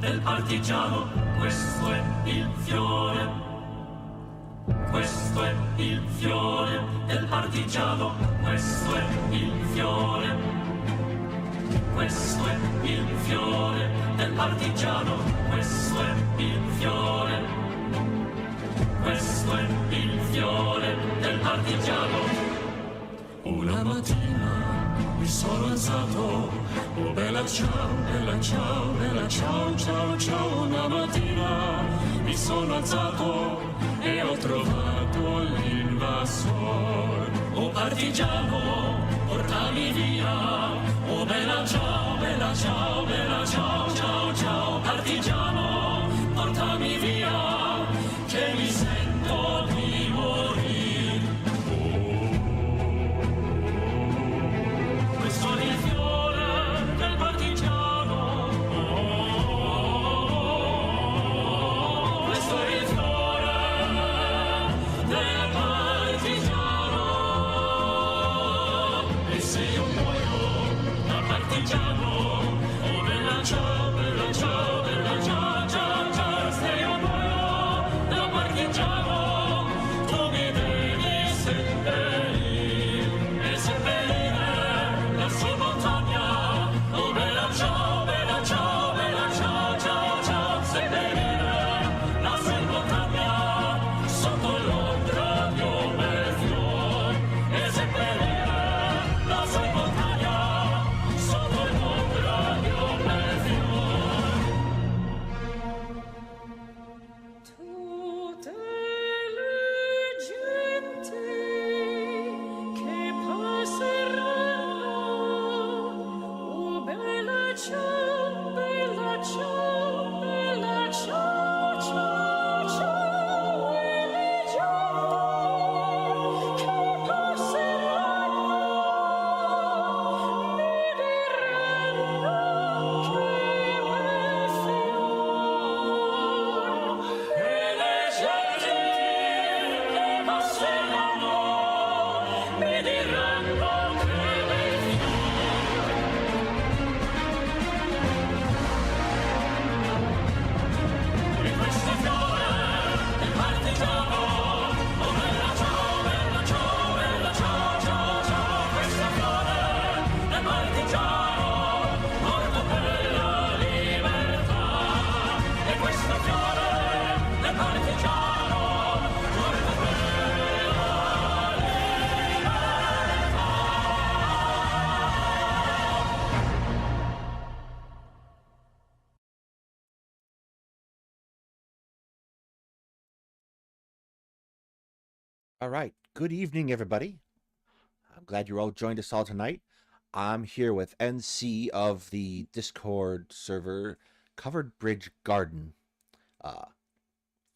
del partigiano, questo è il fiore. Questo è il fiore del partigiano, questo è il fiore. Questo è il fiore del partigiano, questo è il fiore. Questo è il fiore del partigiano. Una mattina mi sono alzato, oh bella ciao, bella ciao, bella ciao, ciao, ciao. Una mattina mi sono alzato e ho trovato l'invasor. Oh partigiano, portami via, oh bella ciao, bella ciao, bella ciao, ciao, ciao. Partigiano, portami via, che mi sento di morire. Questo è il fiore del partigiano. Questo è il fiore del partigiano. E se io muoio da partigiano, oh bella ciao, bella ciao, bella ciao, ciao, ciao. Se io muoio da partigiano, tu mi devi seppellire e seppellire la sua montagna. Oh bella ciao, bella ciao, bella ciao, ciao, ciao. Seppellire la sua montagna sotto l'ombra di un bel fior. E seppellire la sua montagna sotto l'ombra di un bel fior. Tutte le genti che passeranno, oh bella ciao, bella ciao, bella ciao, ciao, ciao. E le genti che passeranno mi diranno che bel fior. E le genti che passeranno mi diranno che bel fior. E questo fiore del partigiano, oh bella ciao, bella ciao, bella ciao, ciao, ciao. Questo fiore del partigiano, morto per la libertà. E questo fiore del partigiano, morto per la All right. Good evening, everybody. I'm glad you all joined us all tonight. I'm here with NC of the Discord server, Covered Bridge Garden.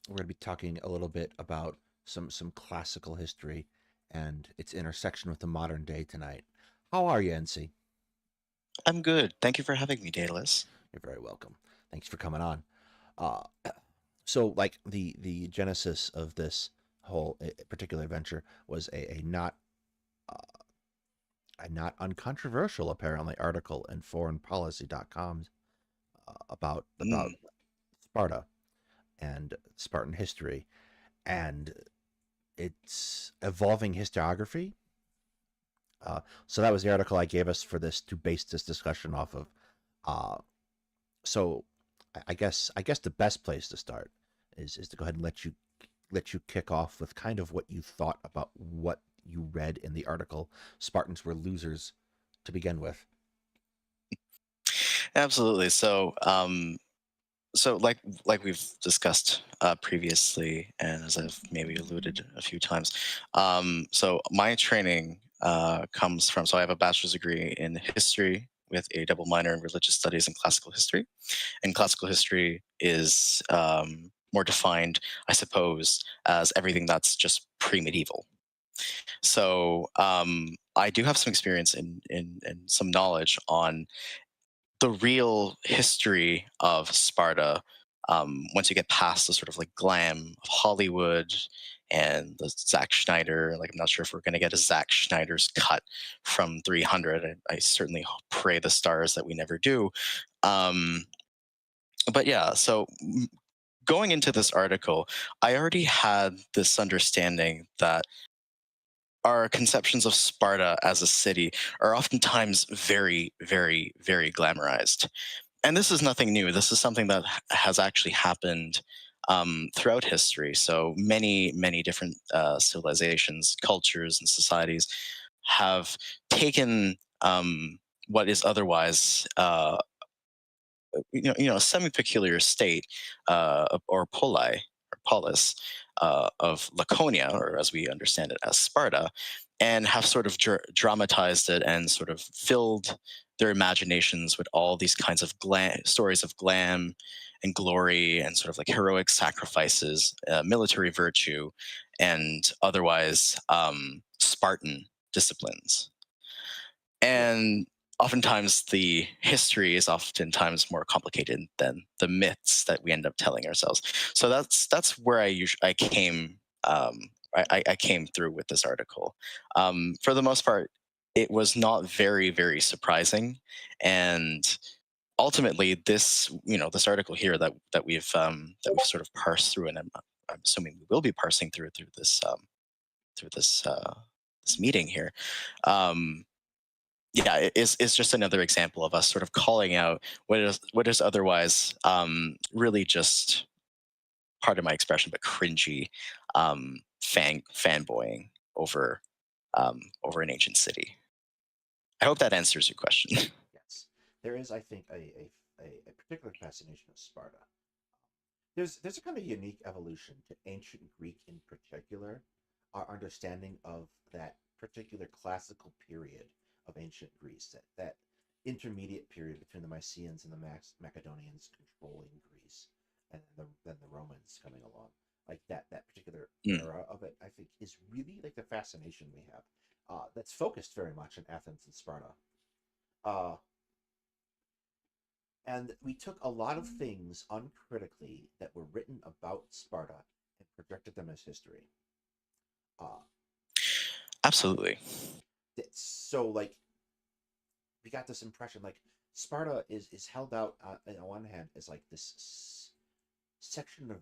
We're going to be talking a little bit about some classical history and its intersection with the modern day tonight. How are you, NC? I'm good. Thank you for having me, Daedalus. You're very welcome. Thanks for coming on. Uh, so, like the genesis of this whole particular venture was a not uncontroversial, apparently, article in foreignpolicy.com about Mm. Sparta and Spartan history and its evolving historiography. So that was the article I gave us for this to base this discussion off of. So I guess the best place to start is to go ahead and let you kick off with kind of what you thought about what you read in the article. Spartans were losers to begin with. Absolutely. So like we've discussed previously, and as I've maybe alluded a few times, so my training comes from. So I have a bachelor's degree in history with a double minor in religious studies and classical history. And classical history is more defined, I suppose, as everything that's just pre-medieval. So I do have some experience in some knowledge on the real history of Sparta. Once you get past the sort of like glam of Hollywood and the Zack Schneider, like I'm not sure if we're going to get a Zack Schneider's cut from 300. I certainly pray the stars that we never do. Um, but yeah, so going into this article, I already had this understanding that our conceptions of Sparta as a city are oftentimes very, very, very glamorized. And this is nothing new. This is something that has actually happened throughout history. So many different civilizations, cultures, and societies have taken what is otherwise a semi-peculiar state or polis of Laconia, or as we understand it as Sparta, and have sort of dramatized it and sort of filled their imaginations with all these kinds of stories of glam and glory and sort of like heroic sacrifices, military virtue, and otherwise Spartan disciplines. Yeah. And oftentimes the history is oftentimes more complicated than the myths that we end up telling ourselves. So that's where I came I came through with this article. For the most part, it was not very surprising, and ultimately this article here that we've sort of parsed through, and I'm assuming we will be parsing through this meeting here. Um, yeah, is just another example of us sort of calling out what is otherwise really just, pardon my expression, but cringy fanboying over an ancient city. I hope that answers your question. Yes. There is, I think, a particular fascination of Sparta. There's a kind of unique evolution to ancient Greek in particular. Our understanding of that particular classical period of ancient Greece, that intermediate period between the Mycenaeans and the Macedonians controlling Greece, and then the Romans coming along. Like that particular Mm, era of it, I think, is really like the fascination we have. That's focused very much in Athens and Sparta. Uh, and we took a lot of things uncritically that were written about Sparta and projected them as history. Uh, absolutely. so like we got this impression like Sparta is held out on one hand as like this section of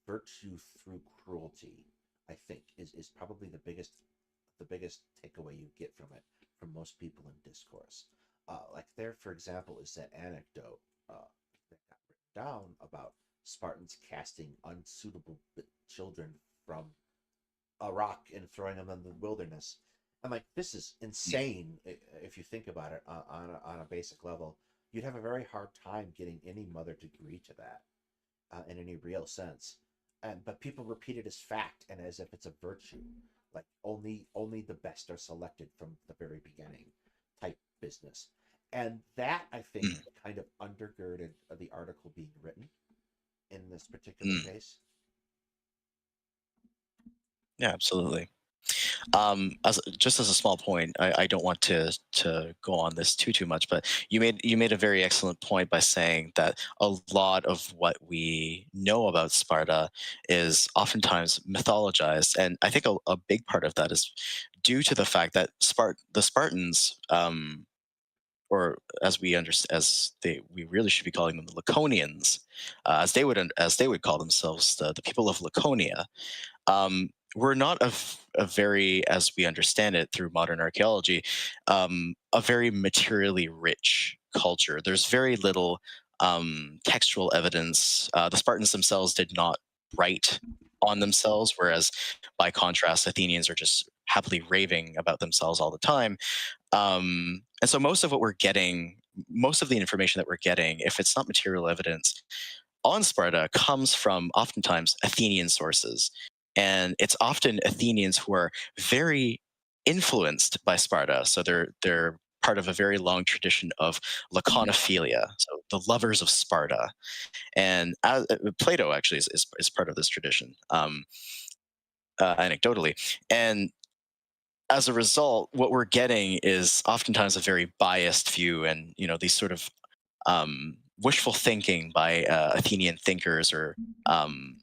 virtue through cruelty. I think is probably the biggest takeaway you get from it from most people in discourse. Like there, for example, is that anecdote that got written down about Spartans casting unsuitable children from a rock and throwing them in the wilderness. I'm like, this is Mm, insane if you think about it on a basic level. You'd have a very hard time getting any mother to agree to that in any real sense. And but people repeat it as fact and as if it's a virtue, like only the best are selected from the very beginning, type business. And that I think mm, kind of undergirded the article being written in this particular mm. case. Yeah, absolutely. As just as a small point, I don't want to go on this too much, but you made a very excellent point by saying that a lot of what we know about Sparta is oftentimes mythologized, and I think a big part of that is due to the fact that the Spartans, or as we really should be calling them the Laconians, as they would call themselves, the people of Laconia, we're not a very, as we understand it through modern archaeology, a very materially rich culture. There's very little textual evidence. The Spartans themselves did not write on themselves, whereas by contrast, Athenians are just happily raving about themselves all the time. And so most of the information that we're getting, if it's not material evidence on Sparta, comes from oftentimes Athenian sources. And it's often Athenians who are very influenced by Sparta. So they're part of a very long tradition of laconophilia, so the lovers of Sparta. And Plato actually is part of this tradition, anecdotally. And as a result, what we're getting is oftentimes a very biased view, and these sort of wishful thinking by Athenian thinkers or um,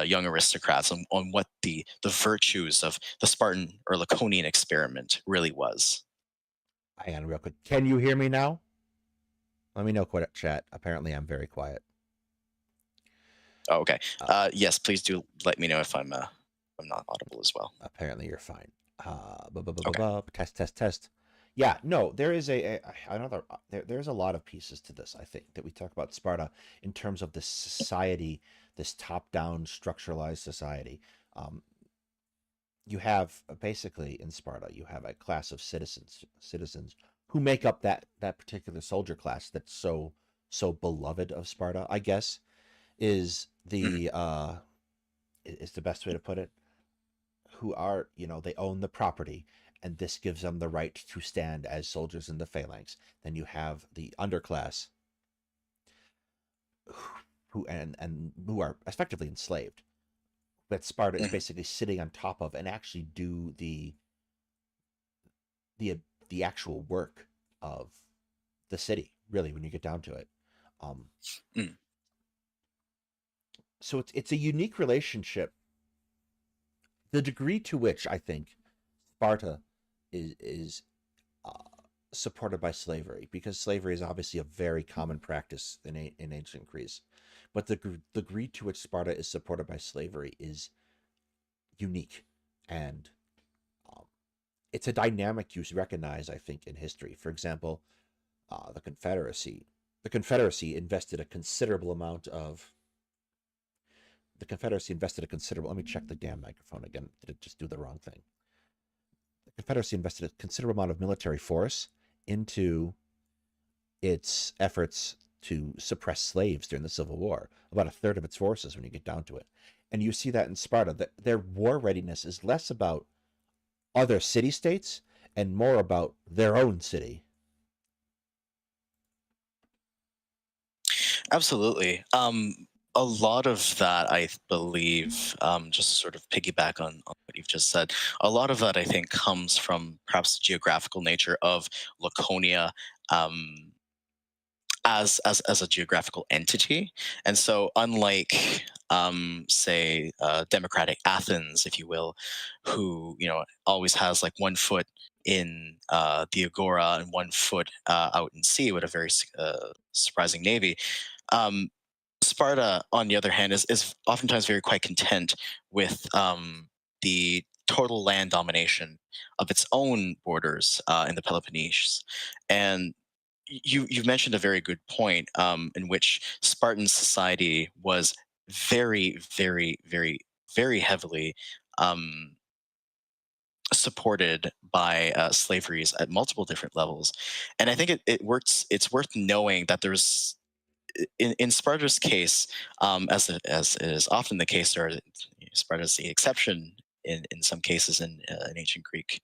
young aristocrats on what the virtues of the Spartan or Laconian experiment really was. Hang on, real quick. Can you hear me now? Let me know, chat. Apparently, I'm very quiet. Oh, okay. Uh, Yes, please do let me know if I'm not audible as well. Apparently, you're fine. Okay. Test, test, test. Yeah, no, there is another. There's a lot of pieces to this. I think that we talk about Sparta in terms of the society, this top-down structuralized society. Um, you have basically in Sparta, you have a class of citizens who make up that particular soldier class that's so beloved of Sparta. I guess is Mhm. the best way to put it. Who are, they own the property, and this gives them the right to stand as soldiers in the phalanx. Then you have the underclass who who are effectively enslaved, but Sparta is Mhm. basically sitting on top of and actually do the the actual work of the city, really, when you get down to it. Um, Mm. so it's a unique relationship. The degree to which I think Sparta is supported by slavery, because slavery is obviously a very common practice in ancient Greece, but the degree to which Sparta is supported by slavery is unique, and um, it's a dynamic you recognize, I think, in history. For example, the Confederacy. The Confederacy invested a considerable amount of. The Confederacy invested a considerable. Let me check the damn microphone again. Did it just do the wrong thing? The Confederacy invested a considerable amount of military force into its efforts to suppress slaves during the Civil War, about a third of its forces when you get down to it. And you see that in Sparta, that their war readiness is less about other city states and more about their own city. Absolutely. A lot of that, I believe, just to sort of piggyback on what you've just said, a lot of that I think comes from perhaps the geographical nature of Laconia. Um, as a geographical entity. And so, unlike say democratic Athens, if you will, who always has like one foot in the agora and one foot out in sea with a very surprising navy. Um, Sparta, on the other hand, is oftentimes very quite content with the total land domination of its own borders in the Peloponnese, and you've mentioned a very good point in which Spartan society was very, very, very, very heavily um, supported by slaveries at multiple different levels, and I think it works. It's worth knowing that there's in Sparta's case, as is often the case, or Sparta's the exception in some cases in ancient Greek,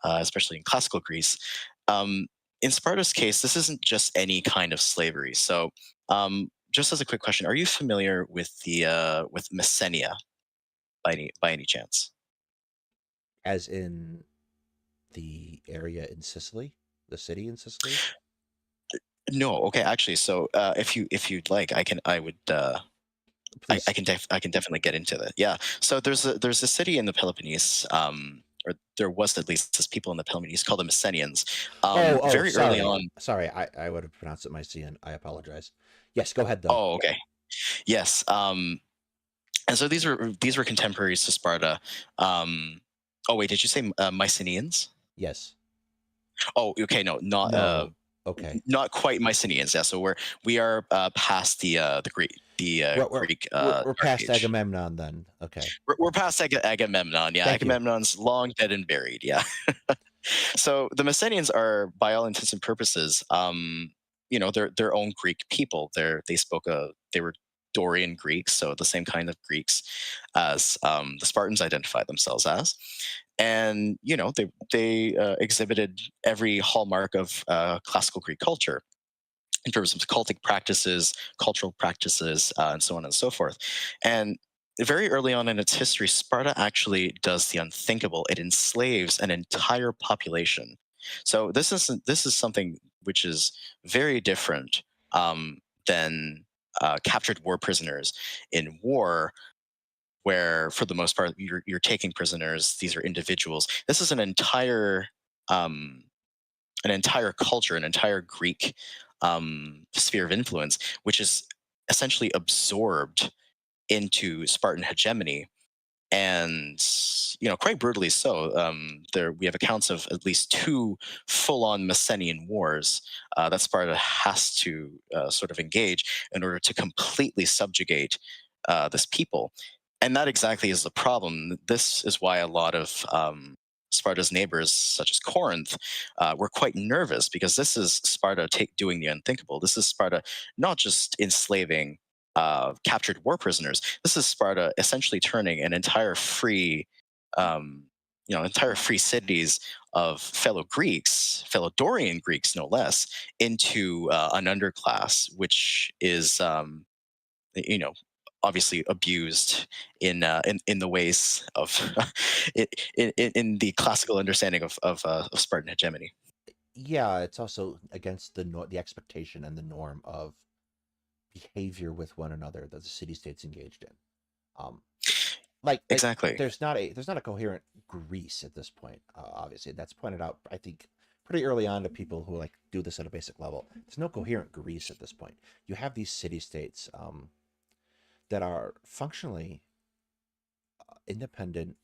especially in classical Greece. Um, in Sparta's case, this isn't just any kind of slavery. So, just as a quick question, are you familiar with the with Messenia by any chance? As in the area in Sicily, the city in Sicily. No, okay, actually, so if you'd like, I would Please. I can definitely get into that. Yeah. So there's a city in the Peloponnese, or there was at least this people in the Peloponnese called the Messenians. Oh, Very early sorry. on. Sorry, I would have pronounced it Mycenaean. I apologize. Yes, go ahead, though. Oh, okay. Yes. And so these were contemporaries to Sparta. Um, oh wait, did you say Mycenaeans? Yes. Oh, okay, no, No. Okay. not quite Mycenaeans. Yeah, so we are past the We're Greek we're Dark past Age. Agamemnon then. Okay. We're past Agamemnon. Yeah, Thank you. Agamemnon's long dead and buried. Yeah. So the Messenians are, by all intents and purposes, they're their own Greek people. They were Dorian Greeks, so the same kind of Greeks as the Spartans identified themselves as, and they exhibited every hallmark of classical Greek culture in terms of cultic practices, cultural practices, and so on and so forth. And very early on in its history, Sparta actually does the unthinkable. It enslaves an entire population. So this is something which is very different than captured war prisoners in war, where for the most part you're taking prisoners. These are individuals. This is um, an entire culture, an entire Greek sphere of influence, which is essentially absorbed into Spartan hegemony, and quite brutally so. There we have accounts of at least two full-on Messenian wars that Sparta has to sort of engage in order to completely subjugate this people, and that exactly is the problem. This is why a lot of Sparta's neighbors, such as Corinth, were quite nervous, because this is Sparta doing the unthinkable. This is Sparta not just enslaving captured war prisoners. This is Sparta essentially turning an um, entire free cities of fellow Greeks, fellow Dorian Greeks, no less, into an underclass, which is, you know, obviously abused in the ways of in the classical understanding of Spartan hegemony. Yeah, it's also against the expectation and the norm of behavior with one another that the city states engaged in. Um, like Exactly. there's not a coherent Greece at this point. Obviously, that's pointed out, I think, pretty early on to people who like do this at a basic level. There's no coherent Greece at this point. You have these city states that are functionally independent,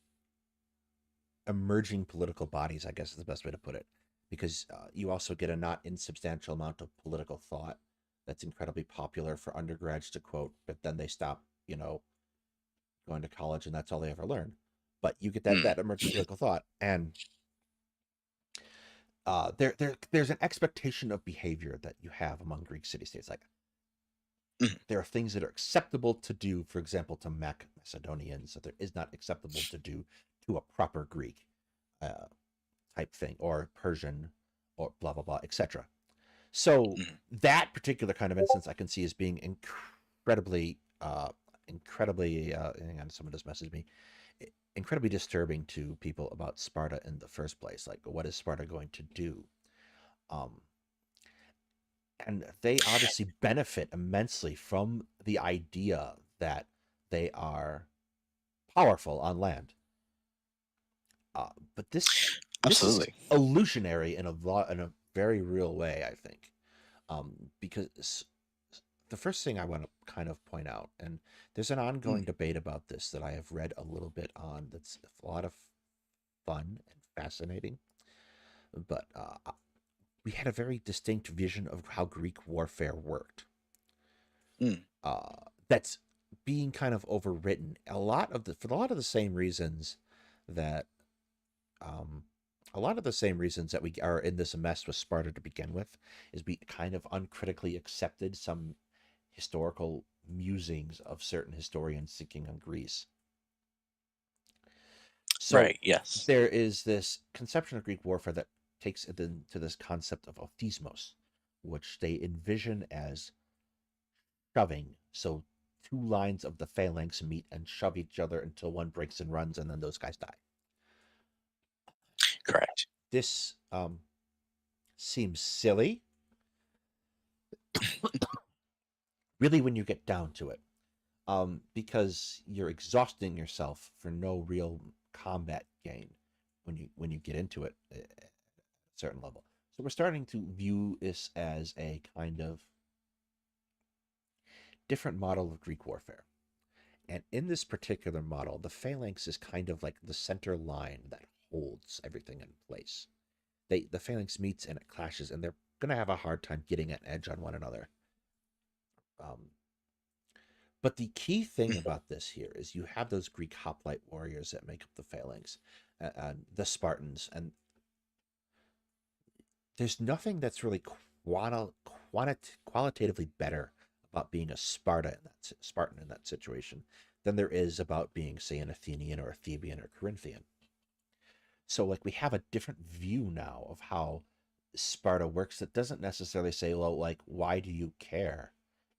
emerging political bodies, I guess is the best way to put it, because you also get a not insubstantial amount of political thought that's incredibly popular for undergrads to quote, but then they stop, going to college and that's all they ever learn. But you get that Mm. that emerging political thought, and there's an expectation of behavior that you have among Greek city states. Like Mhm. there are things that are acceptable to do, for example, to Macedonians, that there is not acceptable to do to a proper Greek uh, type thing, or Persian, or blah blah blah, etc. So Mhm. that particular kind of instance I can see as being incredibly. Hang on, someone just messaged me. Incredibly disturbing to people about Sparta in the first place. Like, what is Sparta going to do? Um, and they obviously benefit immensely from the idea that they are powerful on land. But this is Absolutely. illusionary in a very real way, I think, because the first thing I want to kind of point out, and there's an Mm. ongoing debate about this that I have read a little bit on. That's a lot of fun and fascinating, but we had a very distinct vision of how Greek warfare worked. Mm. That's being kind of overwritten for a lot of the same reasons that um, a lot of the same reasons that we are in this mess with Sparta to begin with, is we kind of uncritically accepted some historical musings of certain historians thinking on Greece. So Right. Yes. there is this conception of Greek warfare that takes it into this concept of ophismos, which they envision as shoving. So two lines of the phalanx meet and shove each other until one breaks and runs, and then those guys die. Correct. This seems silly, really, when you get down to it, because you're exhausting yourself for no real combat gain when you get into it at a certain level. So we're starting to view this as a kind of different model of Greek warfare. And in this particular model, the phalanx is kind of like the center line that holds everything in place. The phalanx meets and it clashes, and they're going to have a hard time getting an edge on one another. Um, but the key thing Mm. about this here is you have those Greek hoplite warriors that make up the phalanx, and the Spartans, and there's nothing that's really qualitatively better about being a Spartan in that situation than there is about being, say, an Athenian or a Theban or Corinthian. So, like, we have a different view now of how Sparta works that doesn't necessarily say, well, like, why do you care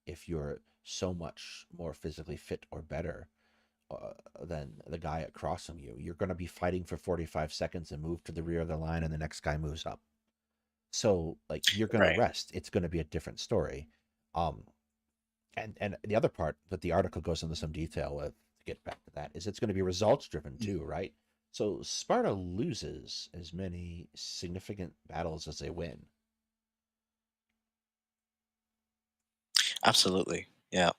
if you're so much more physically fit or better than the guy across from you? You're going to be fighting for 45 seconds and move to the rear of the line, and the next guy moves up. So, like, you're going to Right. rest. It's going to be a different story. Um, and the other part that the article goes into some detail with, to get back to that, is it's going to be results driven Mm. too, right? So Sparta loses as many significant battles as they win. Absolutely. Yeah.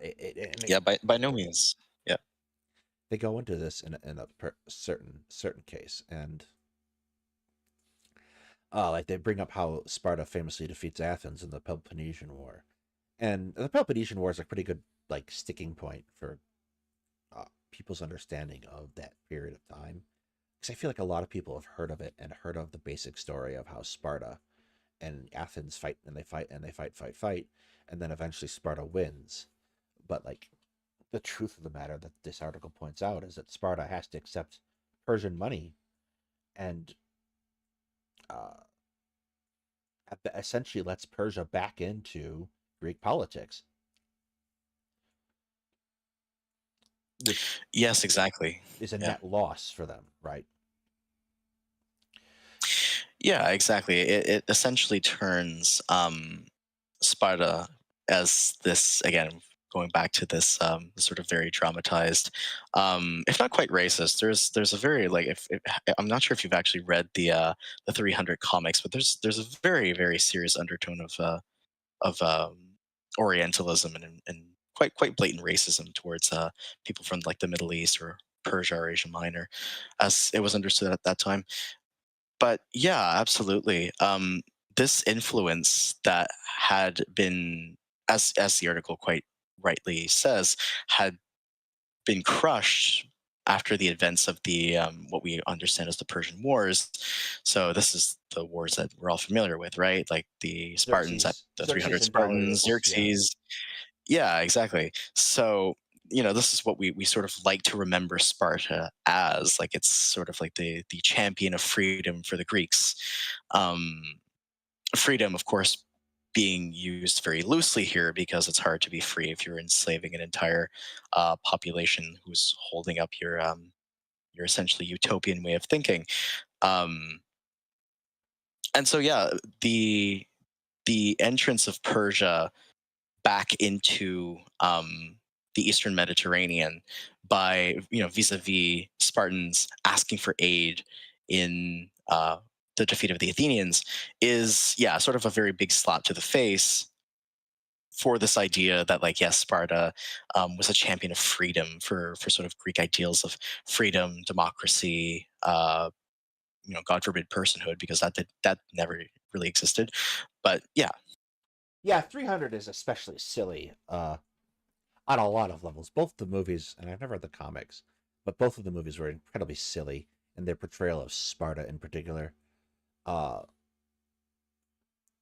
And Yeah. By no means. Yeah. they go into this in a certain case, and like they bring up how Sparta famously defeats Athens in the Peloponnesian War, and the Peloponnesian War is a pretty good like sticking point for people's understanding of that period of time, because I feel like a lot of people have heard of it and heard of the basic story of how Sparta and Athens fight and they fight and they fight, and then eventually Sparta wins. But like the truth of the matter that this article points out is that Sparta has to accept Persian money and uh, essentially lets Persia back into Greek politics, which Yes, exactly. is a Yeah. net loss for them, right? Yeah, exactly. It essentially turns Sparta as this, again, going back to this sort of very dramatized, if not quite racist. There's a very like if I'm not sure if you've actually read the 300 comics, but there's a very serious undertone of Orientalism and quite blatant racism towards people from like the Middle East or Persia or Asia Minor, as it was understood at that time. But yeah, absolutely. This influence that had been, as the article quite rightly says, had been crushed after the events of the what we understand as the Persian Wars. So this is the wars that we're all familiar with, right? Like the Spartans, at the Xerxes 300 and Spartans, Darius, yeah. Xerxes. Yeah, exactly. So, this is what we sort of like to remember Sparta as. Like it's sort of like the champion of freedom for the Greeks. Um, Freedom, of course, being used very loosely here because it's hard to be free if you're enslaving an entire population who's holding up your essentially utopian way of thinking. Um, and so, yeah, the entrance of Persia back into the Eastern Mediterranean by vis-a-vis Spartans asking for aid in the defeat of the Athenians is sort of a very big slap to the face for this idea that like yes Sparta was a champion of freedom for sort of Greek ideals of freedom, democracy, God forbid personhood, because that never really existed, but yeah. Yeah, 300 is especially silly on a lot of levels. Both the movies, and I've never read the comics, but both of the movies were incredibly silly in their portrayal of Sparta in particular. Uh,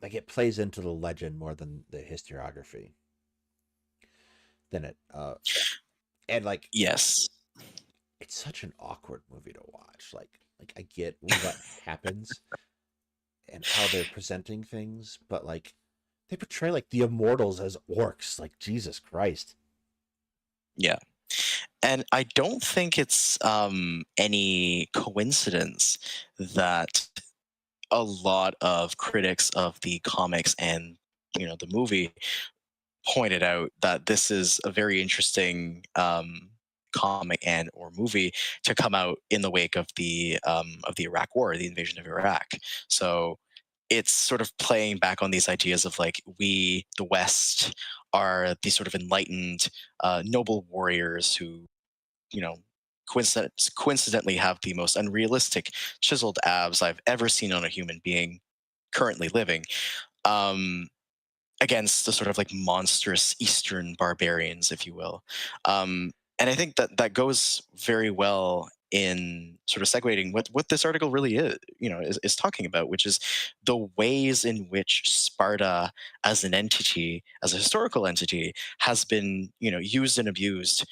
like it plays into the legend more than the historiography than it. And like Yes. it's such an awkward movie to watch. Like I get what happens and how they're presenting things, but like they portray like the immortals as orcs. Like Jesus Christ. Yeah. And I don't think it's any coincidence that a lot of critics of the comics and the movie pointed out that this is a very interesting comic and or movie to come out in the wake of the Iraq War, the invasion of Iraq. So it's sort of playing back on these ideas of like we, the West, are these sort of enlightened, noble warriors who you know, coincidentally have the most unrealistic chiseled abs I've ever seen on a human being currently living, um, against the sort of like monstrous Eastern barbarians, if you will. And I think that that goes very well in sort of segueing what this article really is talking about, which is the ways in which Sparta as an entity, as a historical entity, has been used and abused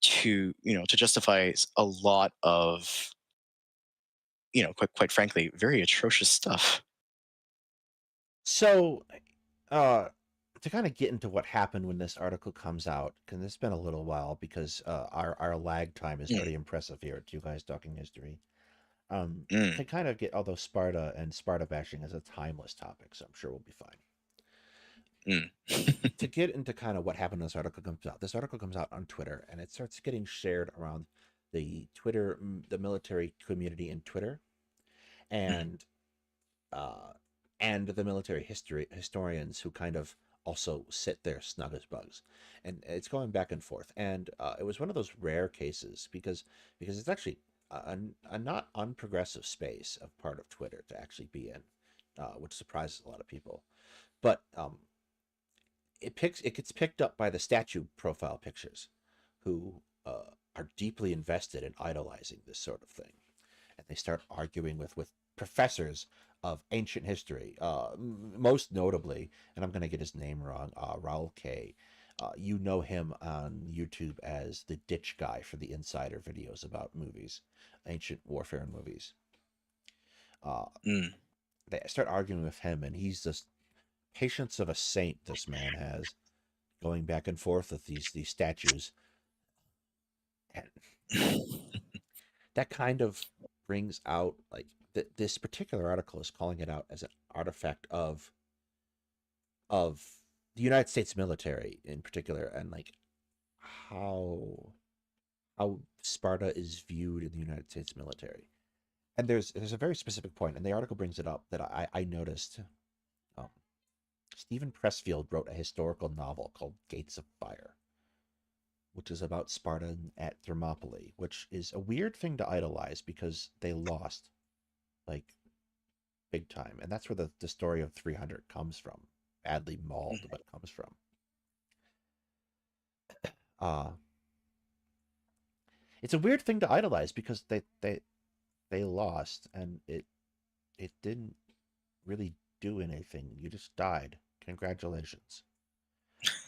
to justify a lot of quite frankly very atrocious stuff. So, uh, to kind of get into what happened when this article comes out, because it's been a little while, because our lag time is Mm, pretty impressive here at Two Guys Talking History. mm, To kind of get, although Sparta and Sparta bashing is a timeless topic, so I'm sure we'll be fine. mm. To get into kind of what happened when this article comes out on Twitter, and it starts getting shared around the military community in Twitter, Mm, and uh, and the military historians who kind of also sit there snug as bugs, and it's going back and forth. And it was one of those rare cases because it's actually a not unprogressive space of part of Twitter to actually be in, which surprises a lot of people. But it gets picked up by the statue profile pictures, who are deeply invested in idolizing this sort of thing, and they start arguing with professors of ancient history, most notably, and I'm going to get his name wrong, Raul K. You know him on YouTube as the ditch guy for the Insider videos about movies, ancient warfare movies. Uh, Mm. they start arguing with him, and he's just patience of a saint. This man has going back and forth with these statues, and that kind of brings out like this particular article is calling it out as an artifact of the United States military in particular, and like how how Sparta is viewed in the United States military. And there's a very specific point, and the article brings it up that I noticed. Um, Stephen Pressfield wrote a historical novel called Gates of Fire, which is about Sparta at Thermopylae, which is a weird thing to idolize because they lost like big time, and that's where the story of 300 comes from. Badly mauled, but it comes from. Uh it's a weird thing to idolize because they lost, and it didn't really do anything. You just died. Congratulations.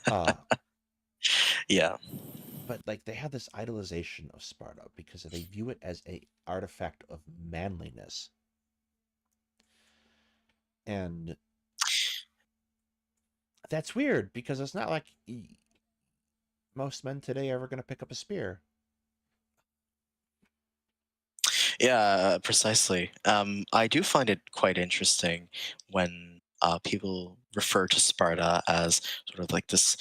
Uh Yeah. but like they have this idolization of Sparta because they view it as a artifact of manliness. And that's weird because it's not like most men today are ever going to pick up a spear. Yeah, precisely. I do find it quite interesting when people refer to Sparta as sort of like this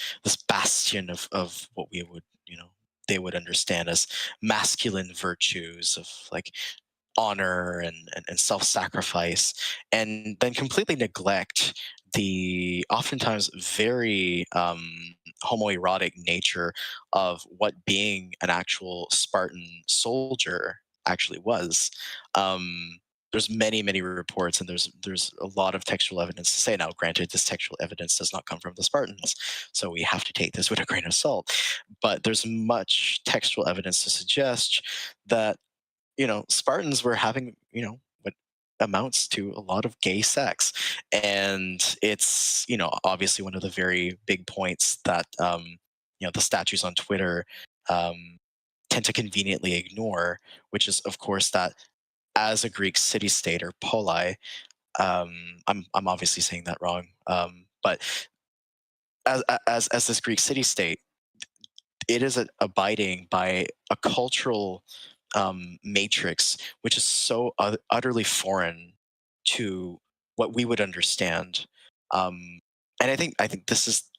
bastion of what we would, they would understand as masculine virtues of like honor and self-sacrifice, and then completely neglect the oftentimes very homoerotic nature of what being an actual Spartan soldier actually was. um, there's many reports, and there's a lot of textual evidence to say. Now granted, this textual evidence does not come from the Spartans, so we have to take this with a grain of salt, but there's much textual evidence to suggest that Spartans were having, what amounts to a lot of gay sex. And it's, obviously one of the very big points that, the statues on Twitter um, tend to conveniently ignore, which is, of course, that as a Greek city state or poli, I'm obviously saying that wrong, but as this Greek city state, it is abiding by a cultural matrix which is so utterly foreign to what we would understand. Um, and I think this is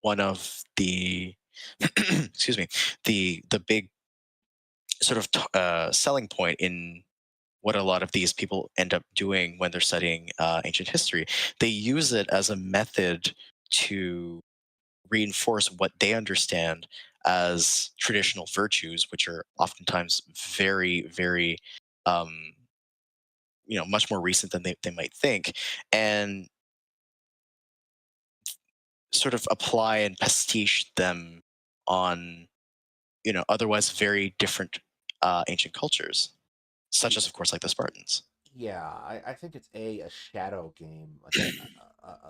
one of the excuse me, the big sort of selling point in what a lot of these people end up doing when they're studying ancient history. They use it as a method to reinforce what they understand as traditional virtues, which are oftentimes very, um, much more recent than they might think, and sort of apply and pastiche them on, otherwise very different ancient cultures, such as, of course, like the Spartans. Yeah, I think it's a shadow game, like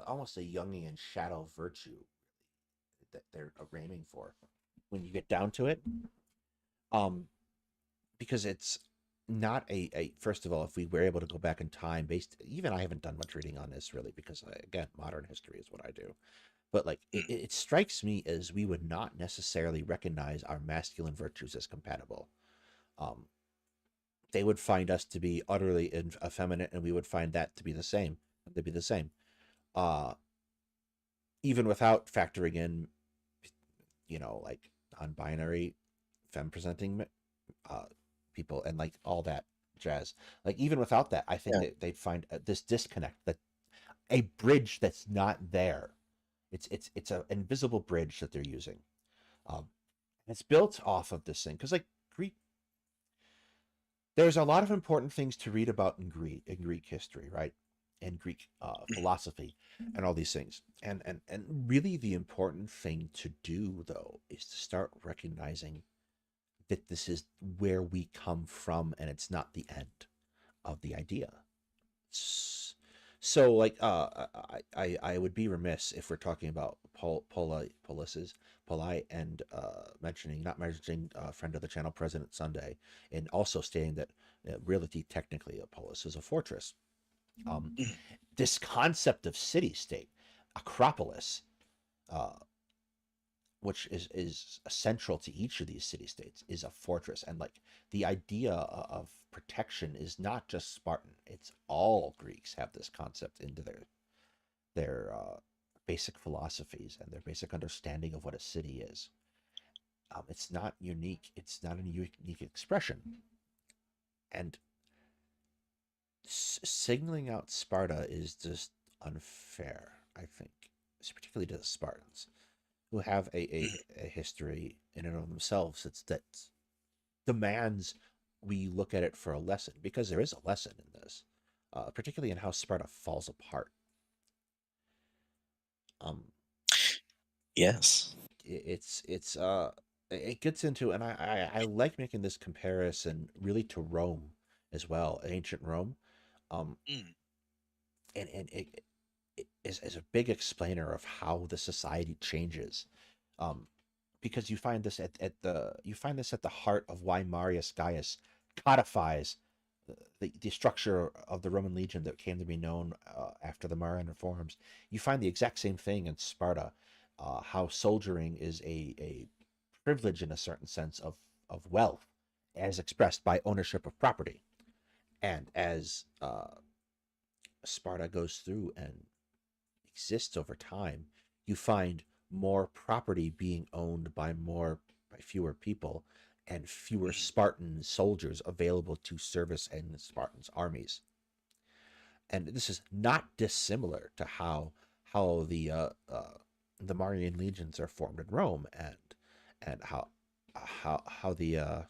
almost a Jungian shadow virtue that they're aiming for when you get down to it. Um, because it's not a first of all, if we were able to go back in time, based even I haven't done much reading on this really because again, modern history is what I do. But like it strikes me as we would not necessarily recognize our masculine virtues as compatible. Um, they would find us to be utterly effeminate, and we would find that to be the same. To be the same. Uh, even without factoring in, like non-binary, femme-presenting uh, people and like all that jazz. Like even without that, I think Yeah. that they'd find this disconnect, that a bridge that's not there It's an invisible bridge that they're using. Um, and it's built off of this thing because like Greek, there's a lot of important things to read about in Greek history, right? And Greek philosophy and all these things. And really the important thing to do though is to start recognizing that this is where we come from and it's not the end of the idea. So like I would be remiss if we're talking about Poli and mentioning not mentioning friend of the channel President Sunday and also stating that reality technically a polis is a fortress. Um, this concept of city state, Acropolis, uh, which is central to each of these city states, is a fortress, and like the idea of protection is not just Spartan. It's all Greeks have this concept into their basic philosophies and their basic understanding of what a city is. It's not unique. It's not a unique expression, and singling out Sparta is just unfair. I think, particularly to the Spartans, who have a history in and of themselves that demands we look at it for a lesson, because there is a lesson in this, particularly in how Sparta falls apart. Um, Yes. it gets into, and I like making this comparison really to Rome as well, ancient Rome, um, Mm. and it is a big explainer of how the society changes, um, because you find this at the heart of why Marius Gaius codifies the structure of the Roman legion that came to be known after the Marian reforms. You find the exact same thing in Sparta, how soldiering is a privilege in a certain sense of wealth, as expressed by ownership of property, and as Sparta goes through and exists over time, you find more property being owned by fewer people and fewer Mhm. Spartan soldiers available to service in Spartans' armies. And this is not dissimilar to how the Marian legions are formed in Rome, and how the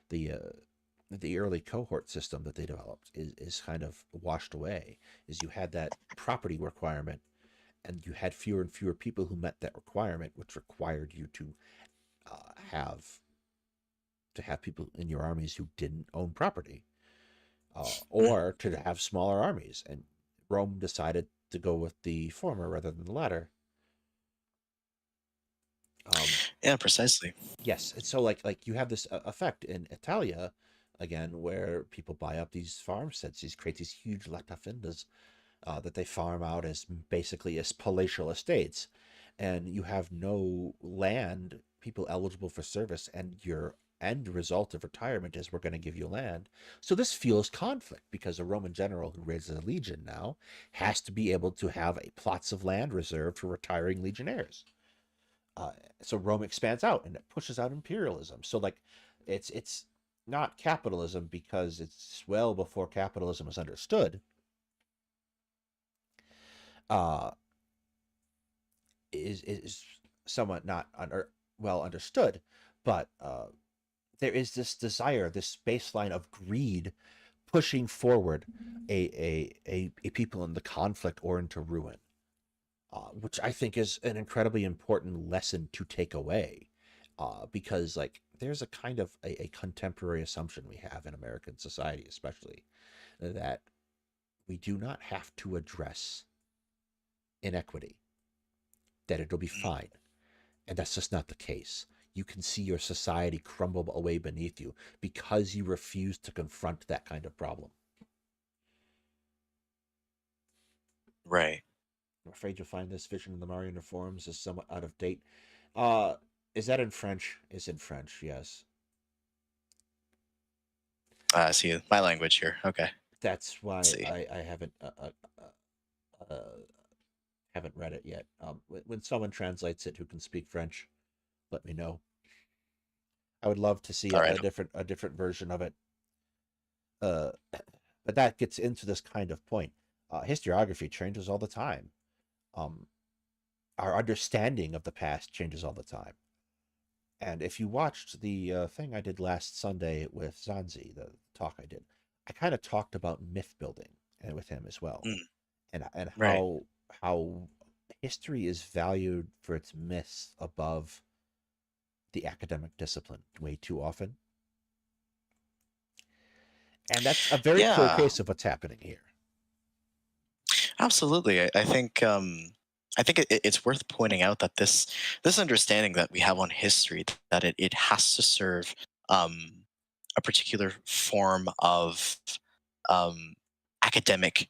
the early cohort system that they developed is kind of washed away. Is you had that property requirement, and you had fewer and fewer people who met that requirement, which required you uh, have to have people in your armies who didn't own property, Mm. or to have smaller armies. And Rome decided to go with the former rather than the latter. Um, Yeah, precisely. yes, and so like you have this effect in Italia again, where people buy up these farmsteads, these create these huge latafindas that they farm out as basically as palatial estates, and you have no land people eligible for service, and your end result of retirement is we're going to give you land. So this fuels conflict because a Roman general who raises a legion now has to be able to have a plots of land reserved for retiring legionnaires. Uh, so Rome expands out and it pushes out imperialism. So like it's not capitalism because it's well before capitalism is understood. Uh, is somewhat not well understood, but there is this desire, this baseline of greed, pushing forward a people into conflict or into ruin, which I think is an incredibly important lesson to take away, because like there's a kind of a contemporary assumption we have in American society, especially that we do not have to address inequity, that it'll be Mm. fine. And that's just not the case. You can see your society crumble away beneath you because you refuse to confront that kind of problem. Right. I'm afraid you'll find this vision of the Marian reforms is somewhat out of date. Uh, is that in French? It's in French, yes. I see my language here. Okay. That's Let's why see. I haven't read it yet. When someone translates it who can speak French, let me know. I would love to see All right. a different version of it. Uh, but that gets into this kind of point. Historiography changes all the time. Um, our understanding of the past changes all the time. And if you watched the thing I did last Sunday with Zanzi, the talk I did, I kind of talked about myth building and with him as well, Mm, and right. how history is valued for its myths above the academic discipline way too often. And that's a very clear Yeah, case of what's happening here. absolutely. I think it's worth pointing out that this understanding that we have on history, that it has to serve um, a particular form of um, academic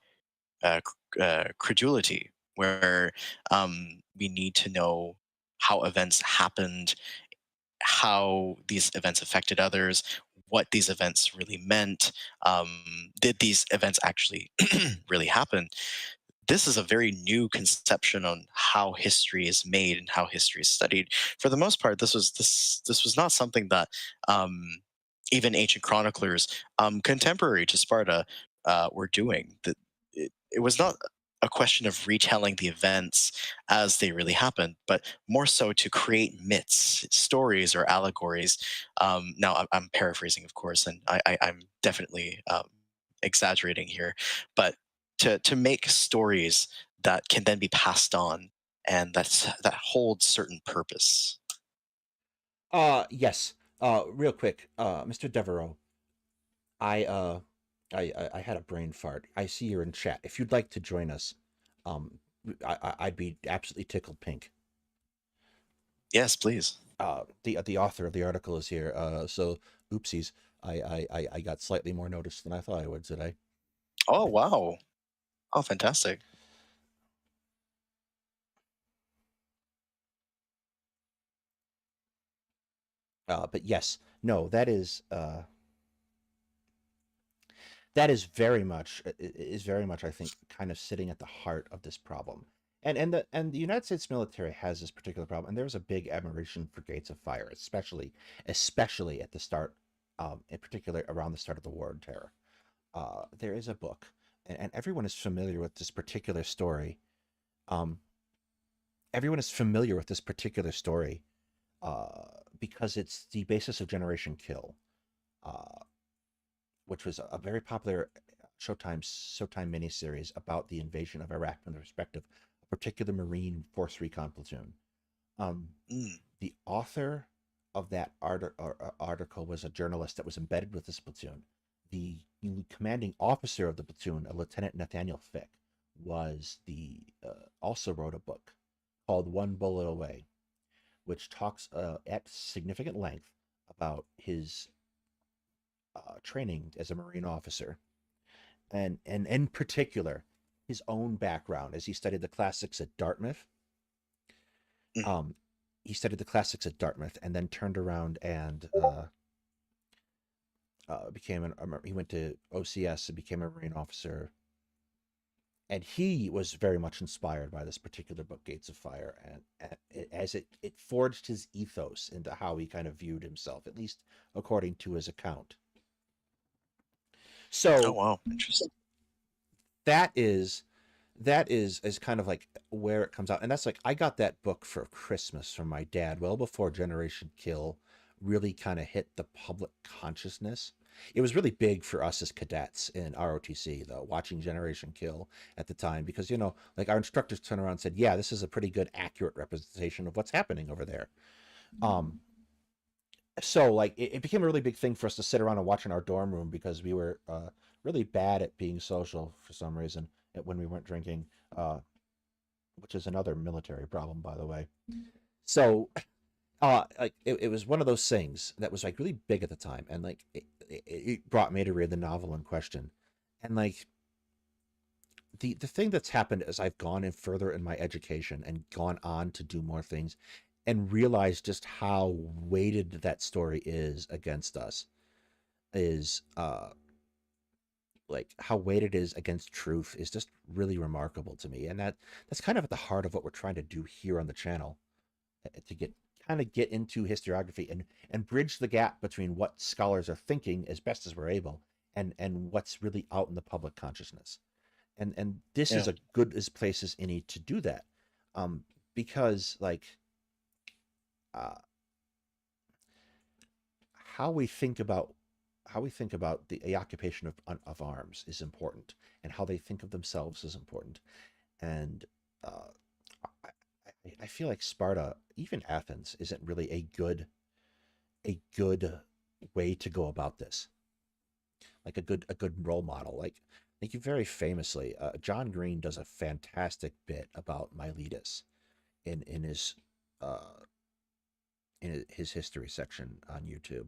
credulity, where we need to know how events happened, how these events affected others, what these events really meant. Did these events actually really happen? This is a very new conception on how history is made and how history is studied. For the most part, this was not something that even ancient chroniclers, contemporary to Sparta, were doing. It was not a question of retelling the events as they really happened, but more so to create myths, stories, or allegories. Now, I'm paraphrasing, of course, and I'm definitely exaggerating here, but to make stories that can then be passed on and that hold certain purpose. Yes. Real quick, Mr. Devereaux, I I had a brain fart. I see you're in chat. If you'd like to join us, um, I'd be absolutely tickled pink. Yes, please. The author of the article is here. So oopsies. I got slightly more notice than I thought I would today. Oh, wow. Oh, fantastic. But yes, no, that is very much, I think, kind of sitting at the heart of this problem. And the United States military has this particular problem, and there's a big admiration for Gates of Fire, especially at the start, in particular around the start of the War on Terror. There is a book, and everyone is familiar with this particular story. Um, Everyone is familiar with this particular story uh, because it's the basis of Generation Kill, uh, which was a very popular Showtime miniseries about the invasion of Iraq from the perspective of a particular Marine Force Recon platoon. Um, Mm, the author of that article was a journalist that was embedded with this platoon. The commanding officer of the platoon, a Lieutenant Nathaniel Fick, was the also wrote a book called One Bullet Away, which talks at significant length about his training as a Marine officer, and in particular his own background as he studied the classics at Dartmouth. mm, Um, he studied the classics at Dartmouth and then turned around and he went to OCS and became a Marine officer. And he was very much inspired by this particular book, Gates of Fire, and as it forged his ethos into how he kind of viewed himself, at least according to his account. oh, So wow. Interesting. that is kind of like where it comes out, and that's like I got that book for Christmas from my dad well before Generation Kill really kind of hit the public consciousness. It was really big for us as cadets in ROTC though, watching Generation Kill at the time, because like our instructors turned around and said, yeah, this is a pretty good accurate representation of what's happening over there. um so like it became a really big thing for us to sit around and watch in our dorm room, because we were really bad at being social for some reason when we weren't drinking, uh, which is another military problem, by the way. So like it was one of those things that was like really big at the time, and like it brought me to read the novel in question. And like the thing that's happened as I've gone in further in my education and gone on to do more things and realized just how weighted that story is against us is like how weighted it is against truth is just really remarkable to me. And that's kind of at the heart of what we're trying to do here on the channel, to get into historiography and bridge the gap between what scholars are thinking as best as we're able, and what's really out in the public consciousness. And this is Yeah. a good as place as any to do that. because like uh, how we think about the occupation of arms is important, and how they think of themselves is important. And uh, I feel like Sparta, even Athens, isn't really a good way to go about this. Like a good role model. Like I think you very famously, John Green does a fantastic bit about Miletus in in his uh, in his history section on YouTube,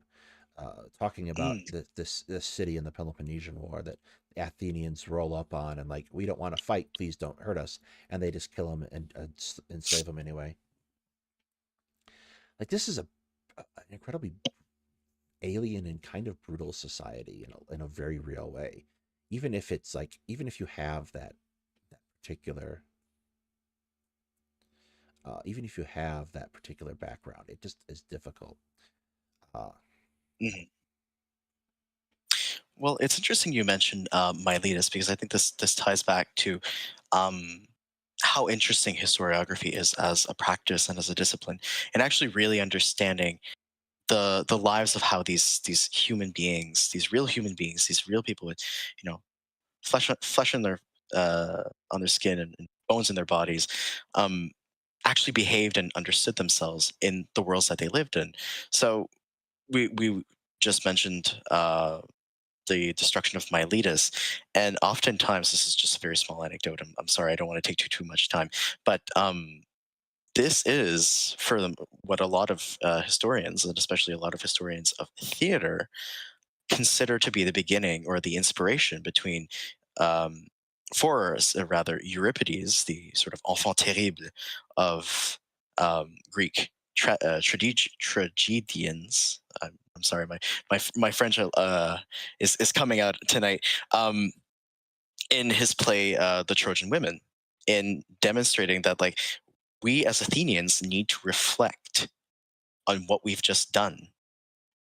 talking about Mm. this city in the Peloponnesian War that the Athenians roll up on, and like, we don't want to fight, please don't hurt us, and they just kill him and enslave him anyway. Like, this is an incredibly alien and kind of brutal society in a very real way. Even if you have that particular even if you have that particular background, it just is difficult. Uh, Mhm. Well, it's interesting you mentioned Miletus because I think this ties back to um, how interesting historiography is as a practice and as a discipline, and actually really understanding the lives of how these human beings, these real human beings, these real people with flesh on their skin and bones in their bodies, um, actually behaved and understood themselves in the worlds that they lived in. So we just mentioned the destruction of Miletus. And oftentimes, this is just a very small anecdote. I'm sorry, I don't want to take too much time, but this is for them what a lot of historians, and especially a lot of historians of theater, consider to be the beginning or the inspiration between, um, for rather Euripides, the sort of enfant terrible of Greek tragedians. I'm sorry, my French is coming out tonight. In his play, The Trojan Women, in demonstrating that like we as Athenians need to reflect on what we've just done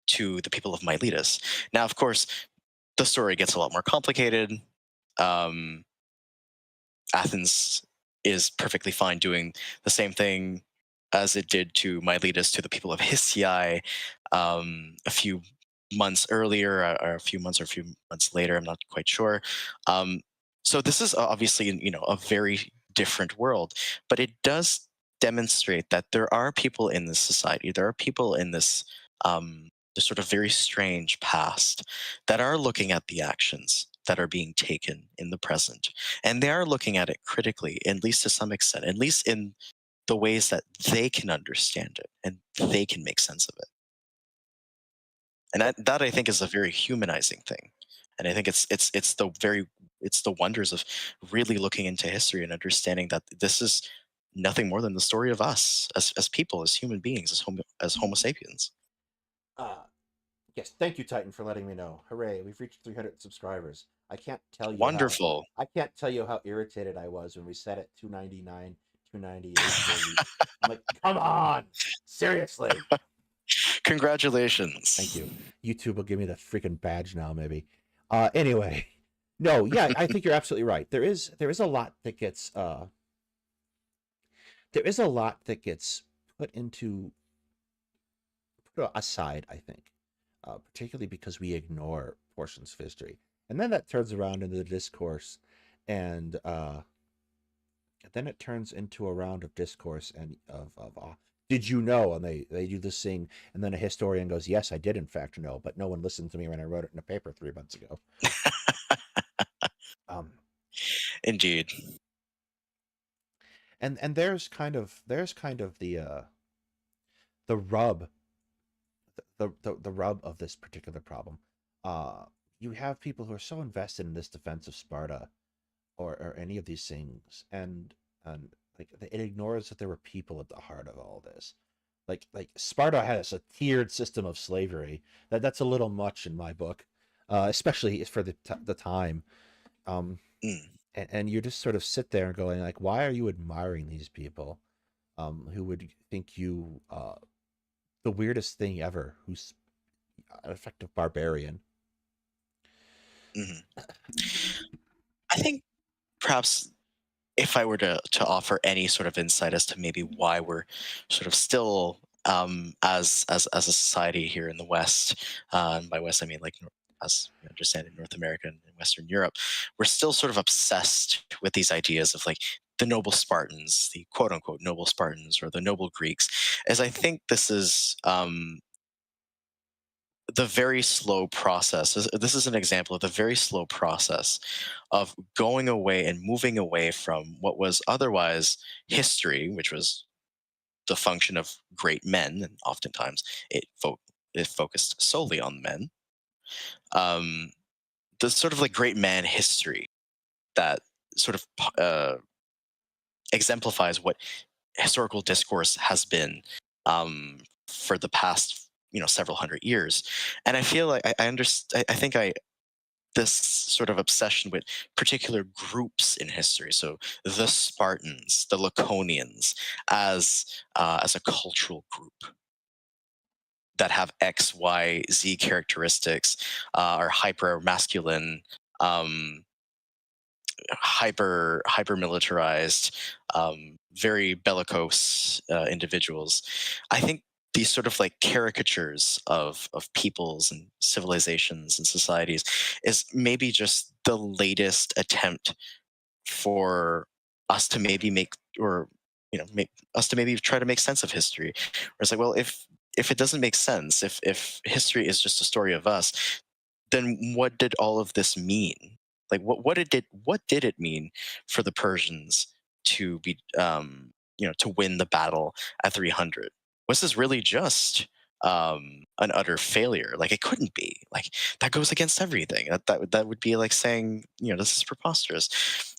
to the people of Miletus. Now, of course, the story gets a lot more complicated. Um, Athens is perfectly fine doing the same thing as it did to Miletus to the people of Hysiae a few months earlier, or a few months or a few months later. I'm not quite sure. Um, so this is obviously, a very different world, but it does demonstrate that there are people in this society, there are people in this sort of very strange past that are looking at the actions that are being taken in the present, and they are looking at it critically, at least to some extent, at least in the ways that they can understand it and they can make sense of it. And that I think is a very humanizing thing. And I think it's the wonders of really looking into history and understanding that this is nothing more than the story of us as people, as human beings, as Homo sapiens. uh, yes, thank you, Titan, for letting me know. Hooray, we've reached 300 subscribers. Wonderful. I can't tell you how irritated I was when we set at 299, 298 for a week. I'm like, come on, seriously. Thank Congratulations. you. YouTube will give me the freaking badge now, maybe. Anyway, no, yeah, I think you're absolutely right. There is a lot that gets there is a lot that gets put into put aside, I think, particularly because we ignore portions of history, and then that turns around into the discourse, and then it turns into a round of discourse and did you know? And they do this thing, and then a historian goes, "Yes, I did in fact know, but no one listened to me when I wrote it in a paper 3 months ago." Um, Indeed. and there's kind of the rub the rub of this particular problem. Uh, you have people who are so invested in this defense of Sparta, or any of these things, and like, it ignores that there were people at the heart of all this. Like Sparta has a tiered system of slavery that's a little much in my book, especially for the time. Um, Mm. and you just sort of sit there and going like, why are you admiring these people, who would think you the weirdest thing ever, who's an effective barbarian? Mhm. I think perhaps if I were to offer any sort of insight as to maybe why we're sort of still, as a society here in the West, and by West I mean like as you understand in North America and in Western Europe, we're still sort of obsessed with these ideas of like the noble Spartans, the quote unquote noble Spartans, or the noble Greeks, as I think this is the very slow process. This is an example of the very slow process of going away and moving away from what was otherwise history, which was the function of great men, and oftentimes it, it focused solely on men. Um, the sort of like great man history that sort of exemplifies what historical discourse has been for the past several hundred years. And I feel like I understand. I think I this sort of obsession with particular groups in history. So the Spartans, the Laconians, as a cultural group that have X, Y, Z characteristics, are hyper masculine, um, hyper militarized, very bellicose individuals. I think these sort of like caricatures of peoples and civilizations and societies is maybe just the latest attempt for us to maybe make, or make us to maybe try to make sense of history. Where it's like, well, if it doesn't make sense, if history is just a story of us, then what did all of this mean? Like, what did it mean for the Persians to be, to win the battle at 300? Was this really just an utter failure? Like, it couldn't be. Like, that goes against everything. That would be like saying, this is preposterous.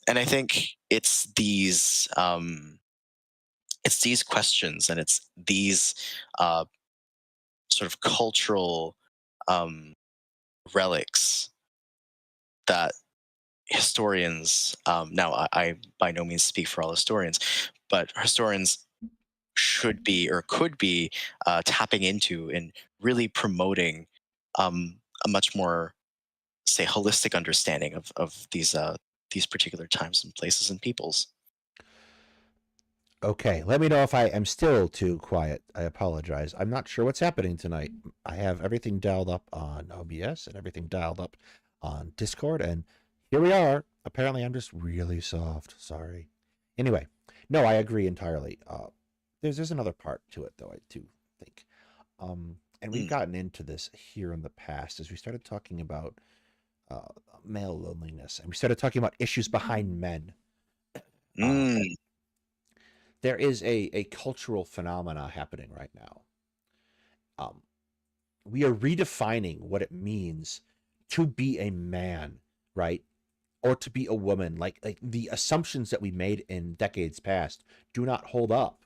And I think it's these questions, and it's these uh, sort of cultural um, relics that historians, now I by no means speak for all historians, but historians should be or could be tapping into and really promoting a much more, say, holistic understanding of these particular times and places and peoples. Okay, let me know if I am still too quiet. I apologize. I'm not sure what's happening tonight. I have everything dialed up on OBS and everything dialed up on Discord, and here we are. Apparently, I'm just really soft. Sorry. Anyway, no, I agree entirely. There's another part to it, though, I do think. And we've Mm, gotten into this here in the past as we started talking about uh, male loneliness, and we started talking about issues behind men. Uh, mm, there is a cultural phenomena happening right now. Um, we are redefining what it means to be a man, right? Or to be a woman. Like the assumptions that we made in decades past do not hold up.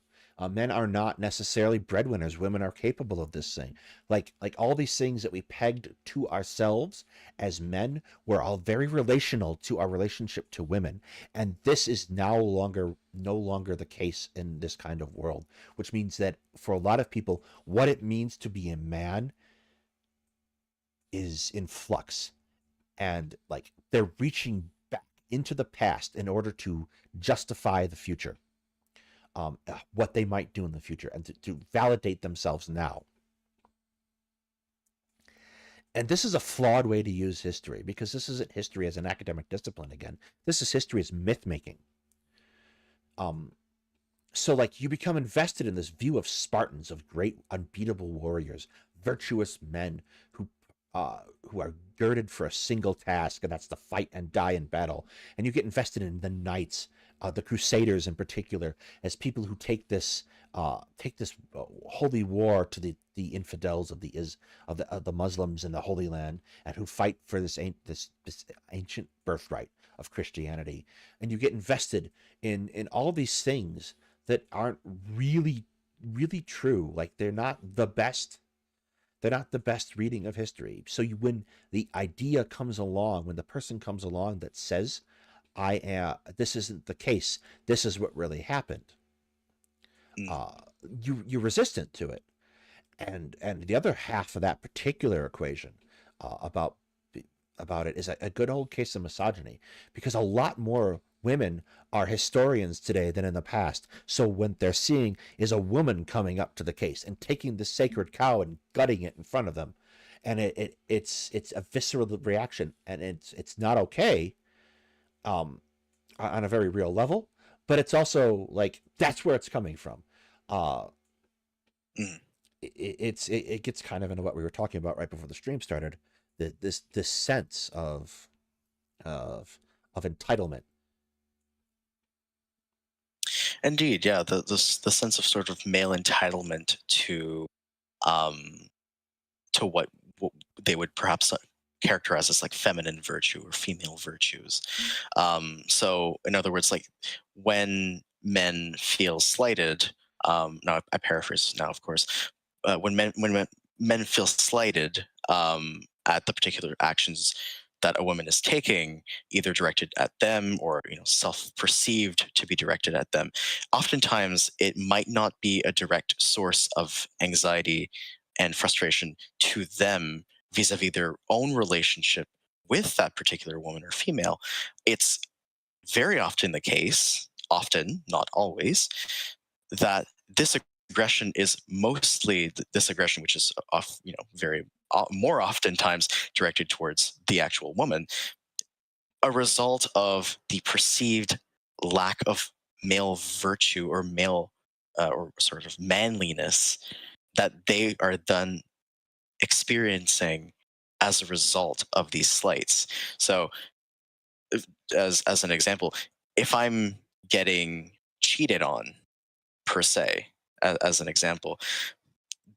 Men are not necessarily breadwinners. Women are capable of this thing. Like all these things that we pegged to ourselves as men were all very relational to our relationship to women, and this is no longer the case in this kind of world. Which means that for a lot of people, what it means to be a man is in flux, and like they're reaching back into the past in order to justify the future, what they might do in the future, and to validate themselves now. And this is a flawed way to use history, because this isn't history as an academic discipline again. This is history as myth making. Um, so like you become invested in this view of Spartans, of great unbeatable warriors, virtuous men who who are girded for a single task, and that's to fight and die in battle. And you get invested in the knights, the Crusaders in particular, as people who take this holy war to the infidels of the Muslims in the Holy Land, and who fight for this ancient birthright of Christianity. And you get invested in all these things that aren't really true. Like they're not the best reading of history. So when the idea comes along, when the person comes along that says, "I am," this isn't the case. This is what really happened. mm, Uh, you're resistant to it, and the other half of that particular equation about it is a good old case of misogyny, because a lot more women are historians today than in the past. So what they're seeing is a woman coming up to the case and taking the sacred cow and gutting it in front of them, and it's a visceral reaction, and it's not okay, um, on a very real level, but it's also like that's where it's coming from. Uh, Mm. it gets kind of into what we were talking about right before the stream started. This sense of of entitlement. Indeed, yeah. The sense of sort of male entitlement um, to what they would perhaps characterize as like feminine virtue or female virtues. So, in other words, like when men feel slighted, now I paraphrase now, of course, when men feel slighted at the particular actions that a woman is taking, either directed at them or self-perceived to be directed at them, oftentimes it might not be a direct source of anxiety and frustration to them vis-a-vis their own relationship with that particular woman or female. It's very often the case, often, not always, that this aggression is mostly this aggression, which is very more oftentimes directed towards the actual woman, a result of the perceived lack of male virtue or male or sort of manliness that they are then experiencing as a result of these slights. So, as an example, if I'm getting cheated on per se, as an example,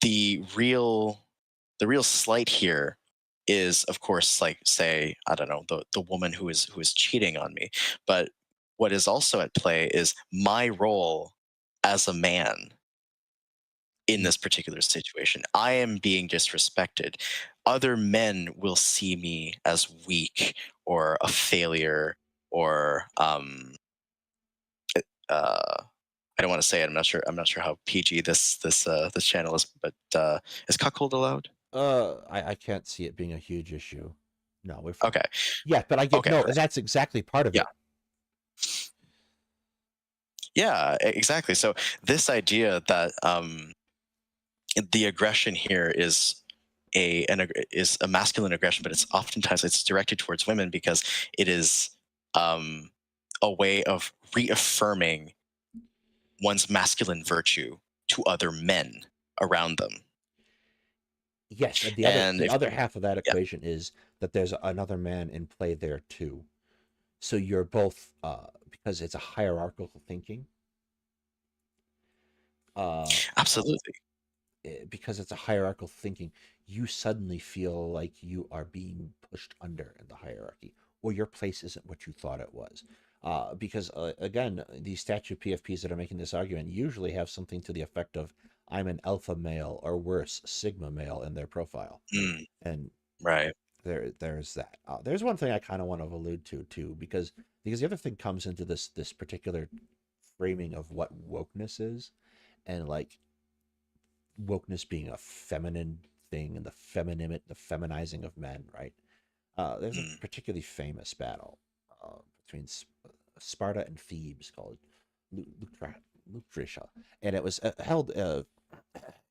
the real the real slight here is, of course, like, say, I don't know, the woman who is cheating on me. But what is also at play is my role as a man in this particular situation. I am being disrespected. Other men will see me as weak or a failure or uh, I don't want to say it. I'm not sure. I'm not sure how PG this channel is, but is cuckold allowed? I can't see it being a huge issue. No, we're fine. Okay. Yeah, but I get Okay. no. That's exactly part of Yeah. it. Yeah. Exactly. So this idea that the aggression here is a masculine aggression, but it's directed towards women because it is um, a way of reaffirming one's masculine virtue to other men around them. Yes, and And the if other half of that yeah, equation is that there's another man in play there too. So you're both, because it's a hierarchical thinking. Uh, absolutely. because it's a hierarchical thinking, you suddenly feel like you are being pushed under in the hierarchy, or your place isn't what you thought it was. Because again, these statue PFPs that are making this argument usually have something to the effect of "I'm an alpha male" or worse, sigma male in their profile, Mm, and right. there's that. There's one thing I kind of want to allude to too, because the other thing comes into this particular framing of what wokeness is, and like wokeness being a feminine thing and the feminizing of men, right? There's a Mm, particularly famous battle between Sparta and Thebes called Lutratia, and it was held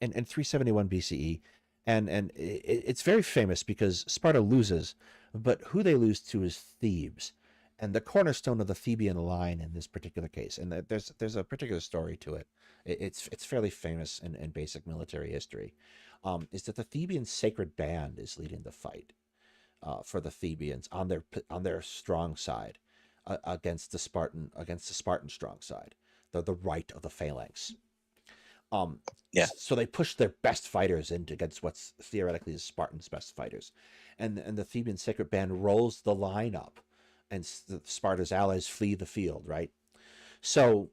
in 371 BCE, and it's very famous because Sparta loses, but who they lose to is Thebes, and the cornerstone of the Theban line in this particular case, and there's a particular story to it. It's fairly famous in basic military history, is that the Theban sacred band is leading the fight for the Thebans on their strong side against the Spartan strong side, the right of the phalanx. yeah. So they push their best fighters into against what's theoretically the Spartans' best fighters, and the Theban sacred band rolls the line up, and Sparta's allies flee the field. Right. So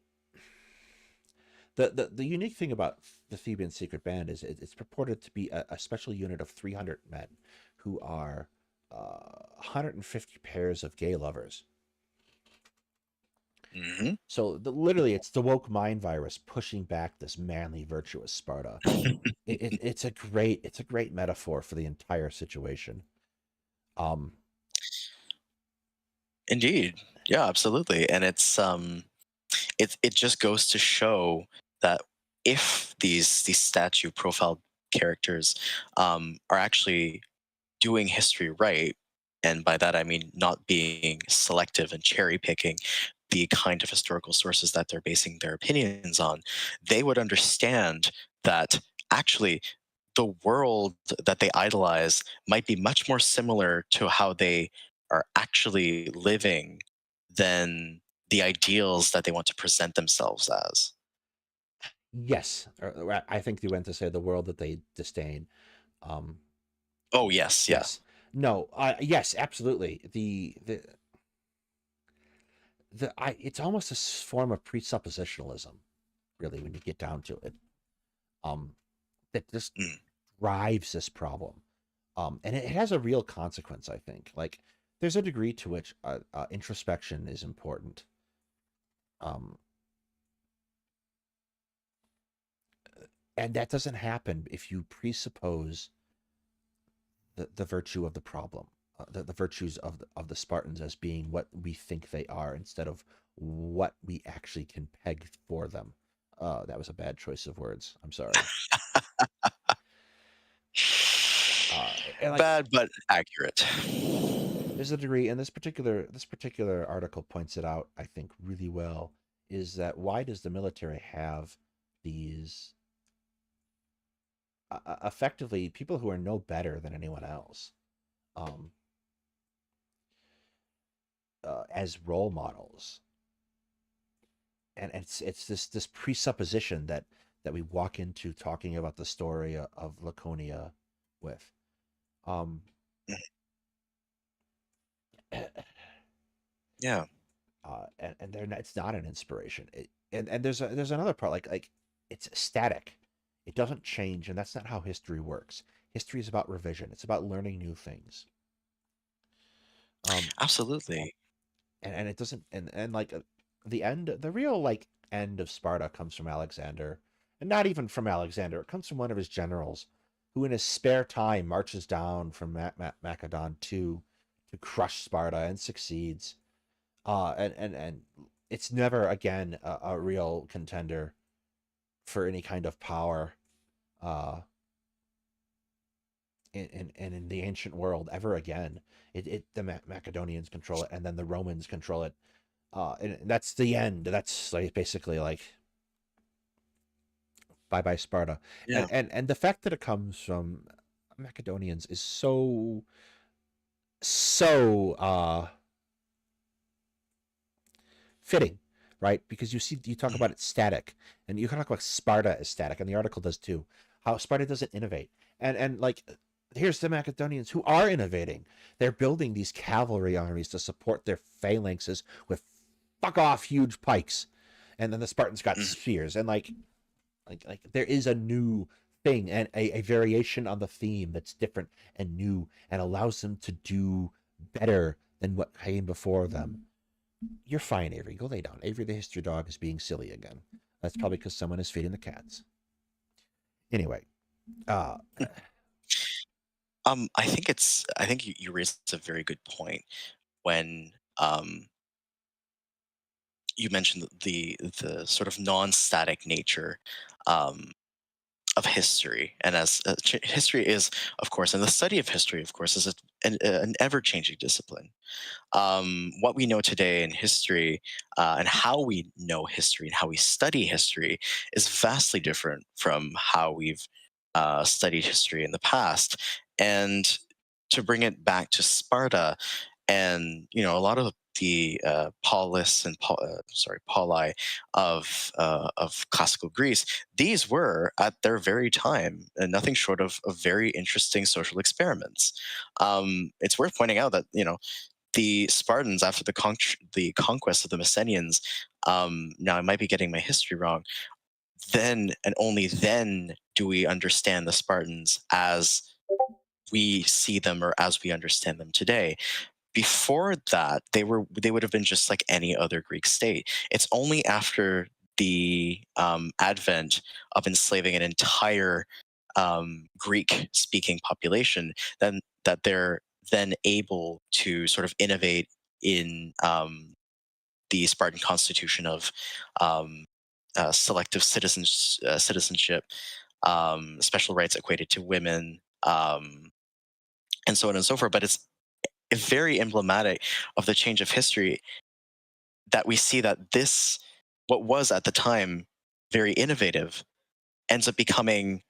the unique thing about the Theban secret band is it's purported to be a special unit of 300 men who are 150 pairs of gay lovers. Hmm. So literally, it's the woke mind virus pushing back this manly, virtuous Sparta. It's a great metaphor for the entire situation. Um, Indeed. Yeah, absolutely. And it just goes to show that if these statue profile characters are actually doing history right, and by that I mean not being selective and cherry picking the kind of historical sources that they're basing their opinions on, they would understand that actually the world that they idolize might be much more similar to how they are actually living than the ideals that they want to present themselves as. Yes, I think you went to say the world that they disdain. Um, Oh, yes, yeah. yes, no, yes, absolutely. It's almost a form of presuppositionalism, really, when you get down to it. Um, that just Mm, drives this problem. And it has a real consequence, I think. Like, there's a degree to which introspection is important. Um, and that doesn't happen if you presuppose the virtue of the problem, the virtues of the Spartans as being what we think they are instead of what we actually can peg for them. That was a bad choice of words. I'm sorry. And like, bad but accurate. there's a degree, and this particular article points it out, I think, really well, is that why does the military have these effectively people who are no better than anyone else um, as role models? And it's this presupposition that we walk into talking about the story of Laconia with. Um, Yeah. and it's not an inspiration. And there's another part like it's static. It doesn't change, and that's not how history works. History is about revision. It's about learning new things. Um, Absolutely. and it doesn't and like the real like end of Sparta comes from Alexander, and not even from Alexander. It comes from one of his generals, who in his spare time marches down from Macedon to crush Sparta and succeeds. And it's never again a real contender for any kind of power uh in the ancient world ever again. The Macedonians control it, and then the Romans control it. And that's the end. That's like basically like bye bye Sparta. Yeah. And the fact that it comes from Macedonians is so fitting, right? Because you talk Mhm. about it static, and you talk about Sparta as static, and the article does too. How Sparta doesn't innovate, and like here's the Macedonians who are innovating. They're building these cavalry armies to support their phalanxes with fuck off huge pikes, and then the Spartans got Mhm. spears, and like there is a new thing and a variation on the theme that's different and new and allows them to do better than what came before them. You're fine, Avery. Go lay down. Avery, the history dog, is being silly again. That's probably because someone is feeding the cats. Anyway, uh, I think you raised a very good point when um, you mentioned the sort of non-static nature um, of history, and as history is, of course, and the study of history, of course, is an ever-changing discipline. What we know today in history and how we know history and how we study history is vastly different from how we've studied history in the past. And to bring it back to Sparta, and a lot of the Paulus and Pauli of classical Greece, these were at their very time nothing short of very interesting social experiments. It's worth pointing out that the Spartans, after the conquest of the Messenians, now I might be getting my history wrong. Then and only then do we understand the Spartans as we see them or as we understand them today. Before that, they would have been just like any other Greek state. It's only after the advent of enslaving an entire Greek-speaking population then that they're then able to sort of innovate in the Spartan constitution of um, selective citizenship, special rights equated to women, and so on and so forth. But it's very emblematic of the change of history that we see that this, what was at the time very innovative, ends up becoming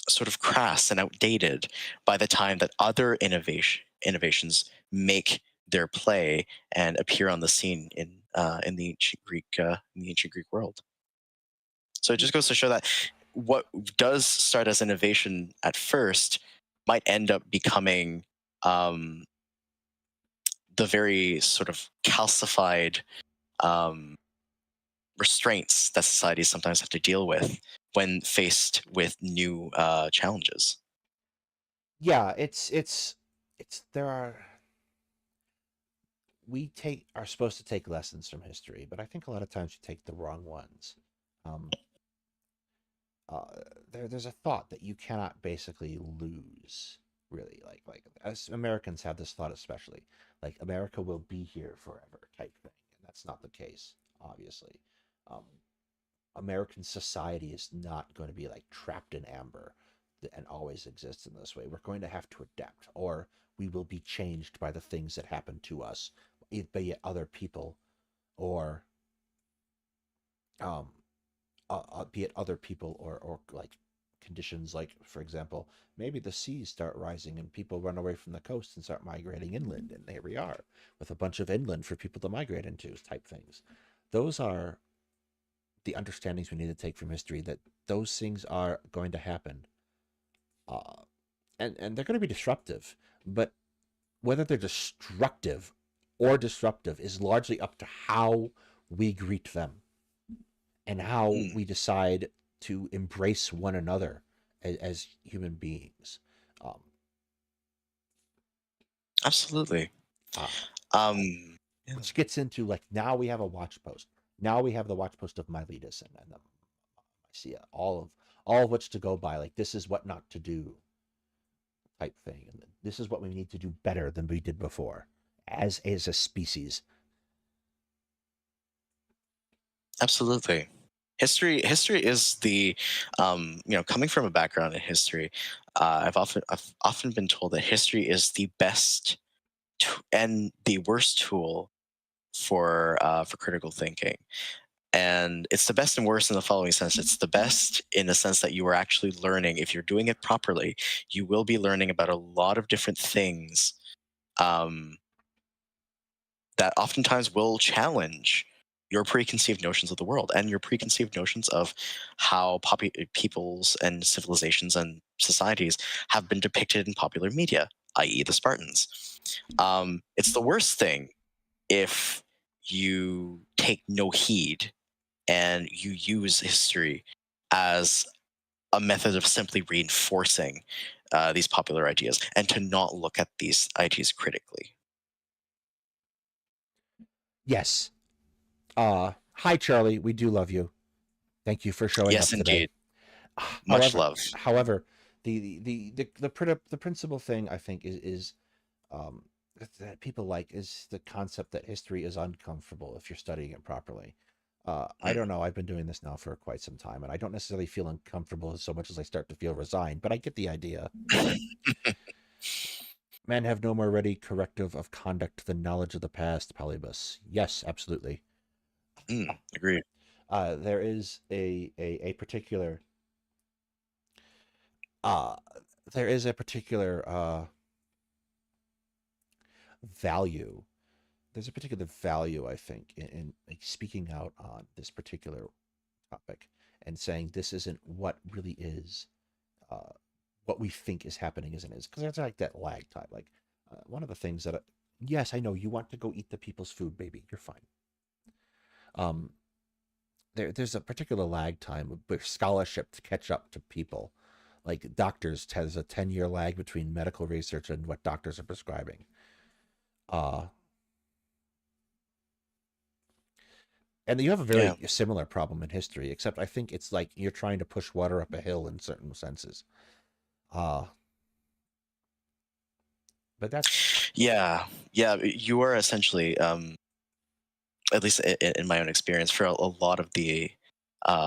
sort of crass and outdated by the time that other innovations make their play and appear on the scene in the ancient Greek world. So it just goes to show that what does start as innovation at first might end up becoming um, the very sort of calcified um, restraints that societies sometimes have to deal with when faced with new challenges. Yeah, it's there are we take are supposed to take lessons from history, but I think a lot of times you take the wrong ones. Um, uh, there's a thought that you cannot basically lose, really. Like as Americans have this thought, especially like America will be here forever type thing, and that's not the case, obviously. Um, American society is not going to be like trapped in amber and always exist in this way. We're going to have to adapt, or we will be changed by the things that happen to us, be it other people or um, be it other people or like conditions, like for example, maybe the seas start rising and people run away from the coast and start migrating inland, and here we are with a bunch of inland for people to migrate into type things. Those are the understandings we need to take from history, that those things are going to happen, uh, and they're going to be disruptive, but whether they're destructive or disruptive is largely up to how we greet them and how Mm, we decide to embrace one another as human beings. Um, absolutely. uh, Um, yeah. which gets into like now we have a watch post. Now we have the watch post of Miletus and I see all of which to go by. Like this is what not to do type thing, and this is what we need to do better than we did before as a species. Absolutely. History is the coming from a background in history. I've often been told that history is the best and the worst tool for critical thinking. And it's the best and worst in the following sense. It's the best in the sense that you are actually learning. If you're doing it properly, you will be learning about a lot of different things um, that oftentimes will challenge your preconceived notions of the world and your preconceived notions of how peoples and civilizations and societies have been depicted in popular media, i.e., the Spartans. It's the worst thing if you take no heed and you use history as a method of simply reinforcing these popular ideas and to not look at these ideas critically. Yes. Hi Charlie, we do love you. Thank you for showing up Yes, today. indeed. Much However, love. however, the principal thing I think is um, that people like is the concept that history is uncomfortable if you're studying it properly. I Mm. don't know. I've been doing this now for quite some time, and I don't necessarily feel uncomfortable so much as I start to feel resigned. But I get the idea. Men have no more ready corrective of conduct than knowledge of the past, Polybus. Yes, absolutely. Agreed. There is a particular uh, there is a particular value. There's a particular value, I think, in like speaking out on this particular topic and saying this isn't what really is, uh, what we think is happening isn't is, because there's like that lag time. Like one of the things that, yes, I know you want to go eat the people's food, baby. You're fine. Um, there's a particular lag time with scholarship to catch up to people. Like doctors has a 10-year lag between medical research and what doctors are prescribing. Uh, and you have a Yeah. very similar problem in history, except I think it's like you're trying to push water up a hill in certain senses. Uh, but that's Yeah. Yeah. You are essentially at least in my own experience, for a lot of the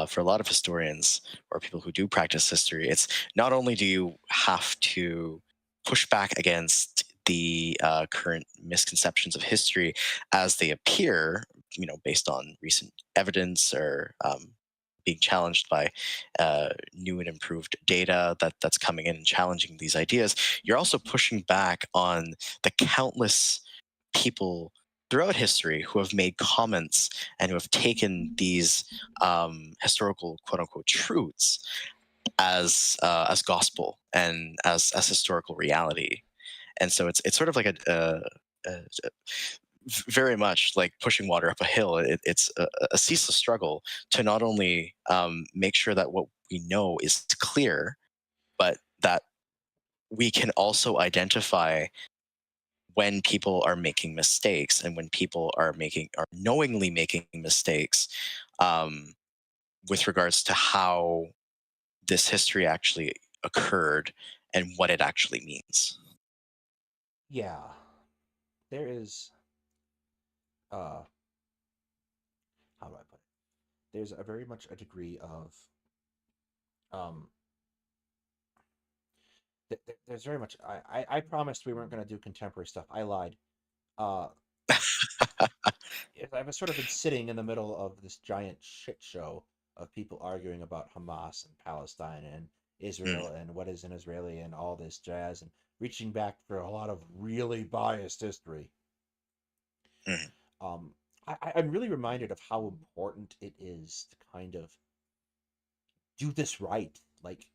for a lot of historians or people who do practice history, it's not only do you have to push back against the current misconceptions of history as they appear, based on recent evidence or being challenged by new and improved data that's coming in and challenging these ideas. You're also pushing back on the countless people throughout history who have made comments and who have taken these historical quote unquote truths as gospel and as historical reality. And so it's sort of like a very much like pushing water up a hill. It's a ceaseless struggle to not only make sure that what we know is clear, but that we can also identify when people are making mistakes and when people are knowingly making mistakes um, with regards to how this history actually occurred and what it actually means. Yeah, there is uh how do I put it? There's a very much a degree of um there's very much I promised we weren't going to do contemporary stuff. I lied. Uh I've sort of been sitting in the middle of this giant shit show of people arguing about Hamas and Palestine and Mm, Israel and what is an Israeli and all this jazz and reaching back for a lot of really biased history. mm. Um, I'm really reminded of how important it is to kind of do this right. Like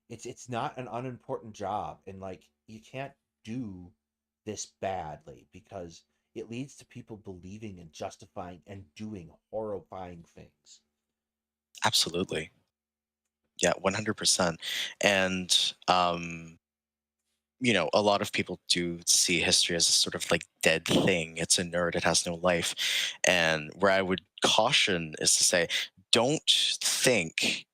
it's not an unimportant job, and like you can't do this badly because it leads to people believing and justifying and doing horrifying things. Absolutely. Yeah, 100%. And a lot of people do see history as a sort of like dead thing. It's inert, it has no life. And where I would caution is to say, don't think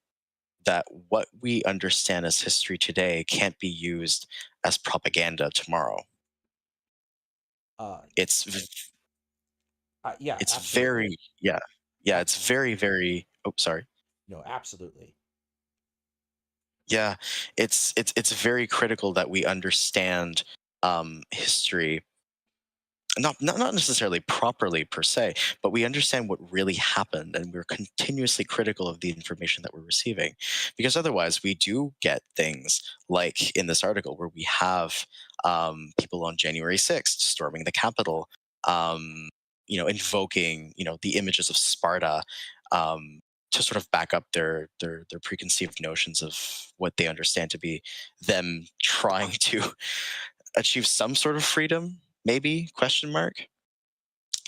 that what we understand as history today can't be used as propaganda tomorrow. Uh, It's v- yeah, it's absolutely, very yeah. Yeah, it's absolutely. very oh sorry. No, absolutely. Yeah, it's very critical that we understand history not necessarily properly per se, but we understand what really happened, and we're continuously critical of the information that we're receiving, because otherwise we do get things like in this article where we have people on January 6th storming the Capitol, invoking the images of Sparta. Um, to sort of back up their preconceived notions of what they understand to be them trying to achieve some sort of freedom, maybe question mark.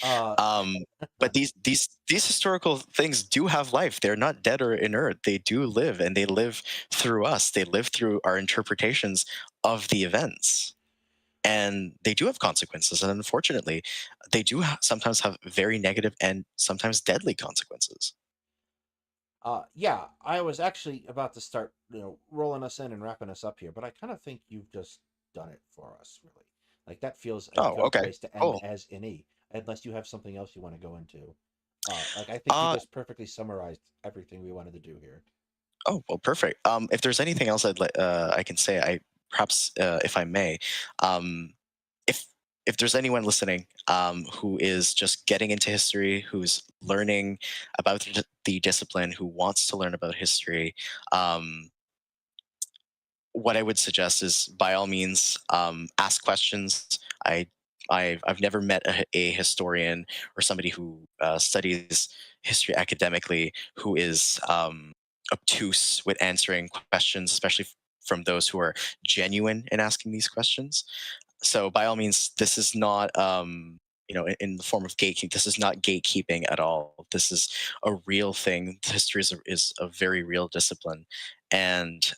Uh, um but these historical things do have life. They're not dead or inert. They do live, and they live through us. They live through our interpretations of the events, and they do have consequences, and unfortunately they do sometimes have very negative and sometimes deadly consequences. yeah, I was actually about to start, rolling us in and wrapping us up here, but I kind of think you've just done it for us, really. Like that feels a Oh, good okay, place to end cool. as any, unless you have something else you want to go into. Like I think you uh just perfectly summarized everything we wanted to do here. Oh, well, perfect. If there's anything else I can say, I perhaps, if I may, um, if if there's anyone listening who is just getting into history, who's learning about the discipline, who wants to learn about history, um, what I would suggest is, by all means, ask questions. I've never met a historian or somebody who studies history academically who is obtuse with answering questions, especially from those who are genuine in asking these questions. So, by all means, this is not in the form of gatekeeping. This is not gatekeeping at all. This is a real thing. History is a very real discipline, and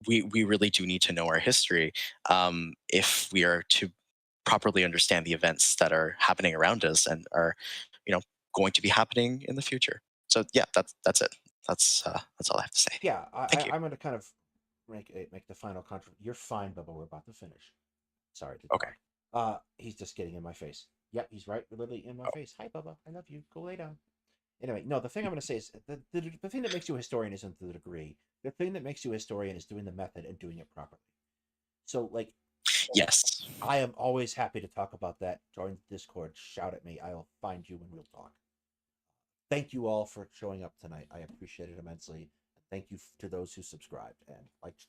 we really do need to know our history if we are to properly understand the events that are happening around us and are you know going to be happening in the future. So yeah, that's it. That's all I have to say. Yeah, Thank you. I'm going to kind of make the final contra. You're fine, Bubba. We're about to finish. Sorry to Okay. dog. He's just getting in my face. Yep, he's right literally in my face. Hi, Bubba. I love you. Go lay down. Anyway, no, the thing I'm going to say is the thing that makes you a historian isn't the degree. The thing that makes you a historian is doing the method and doing it properly. So, like, Yes. I am always happy to talk about that. Join the Discord. Shout at me. I will find you and we'll talk. Thank you all for showing up tonight. I appreciate it immensely. Thank you to those who subscribed and liked the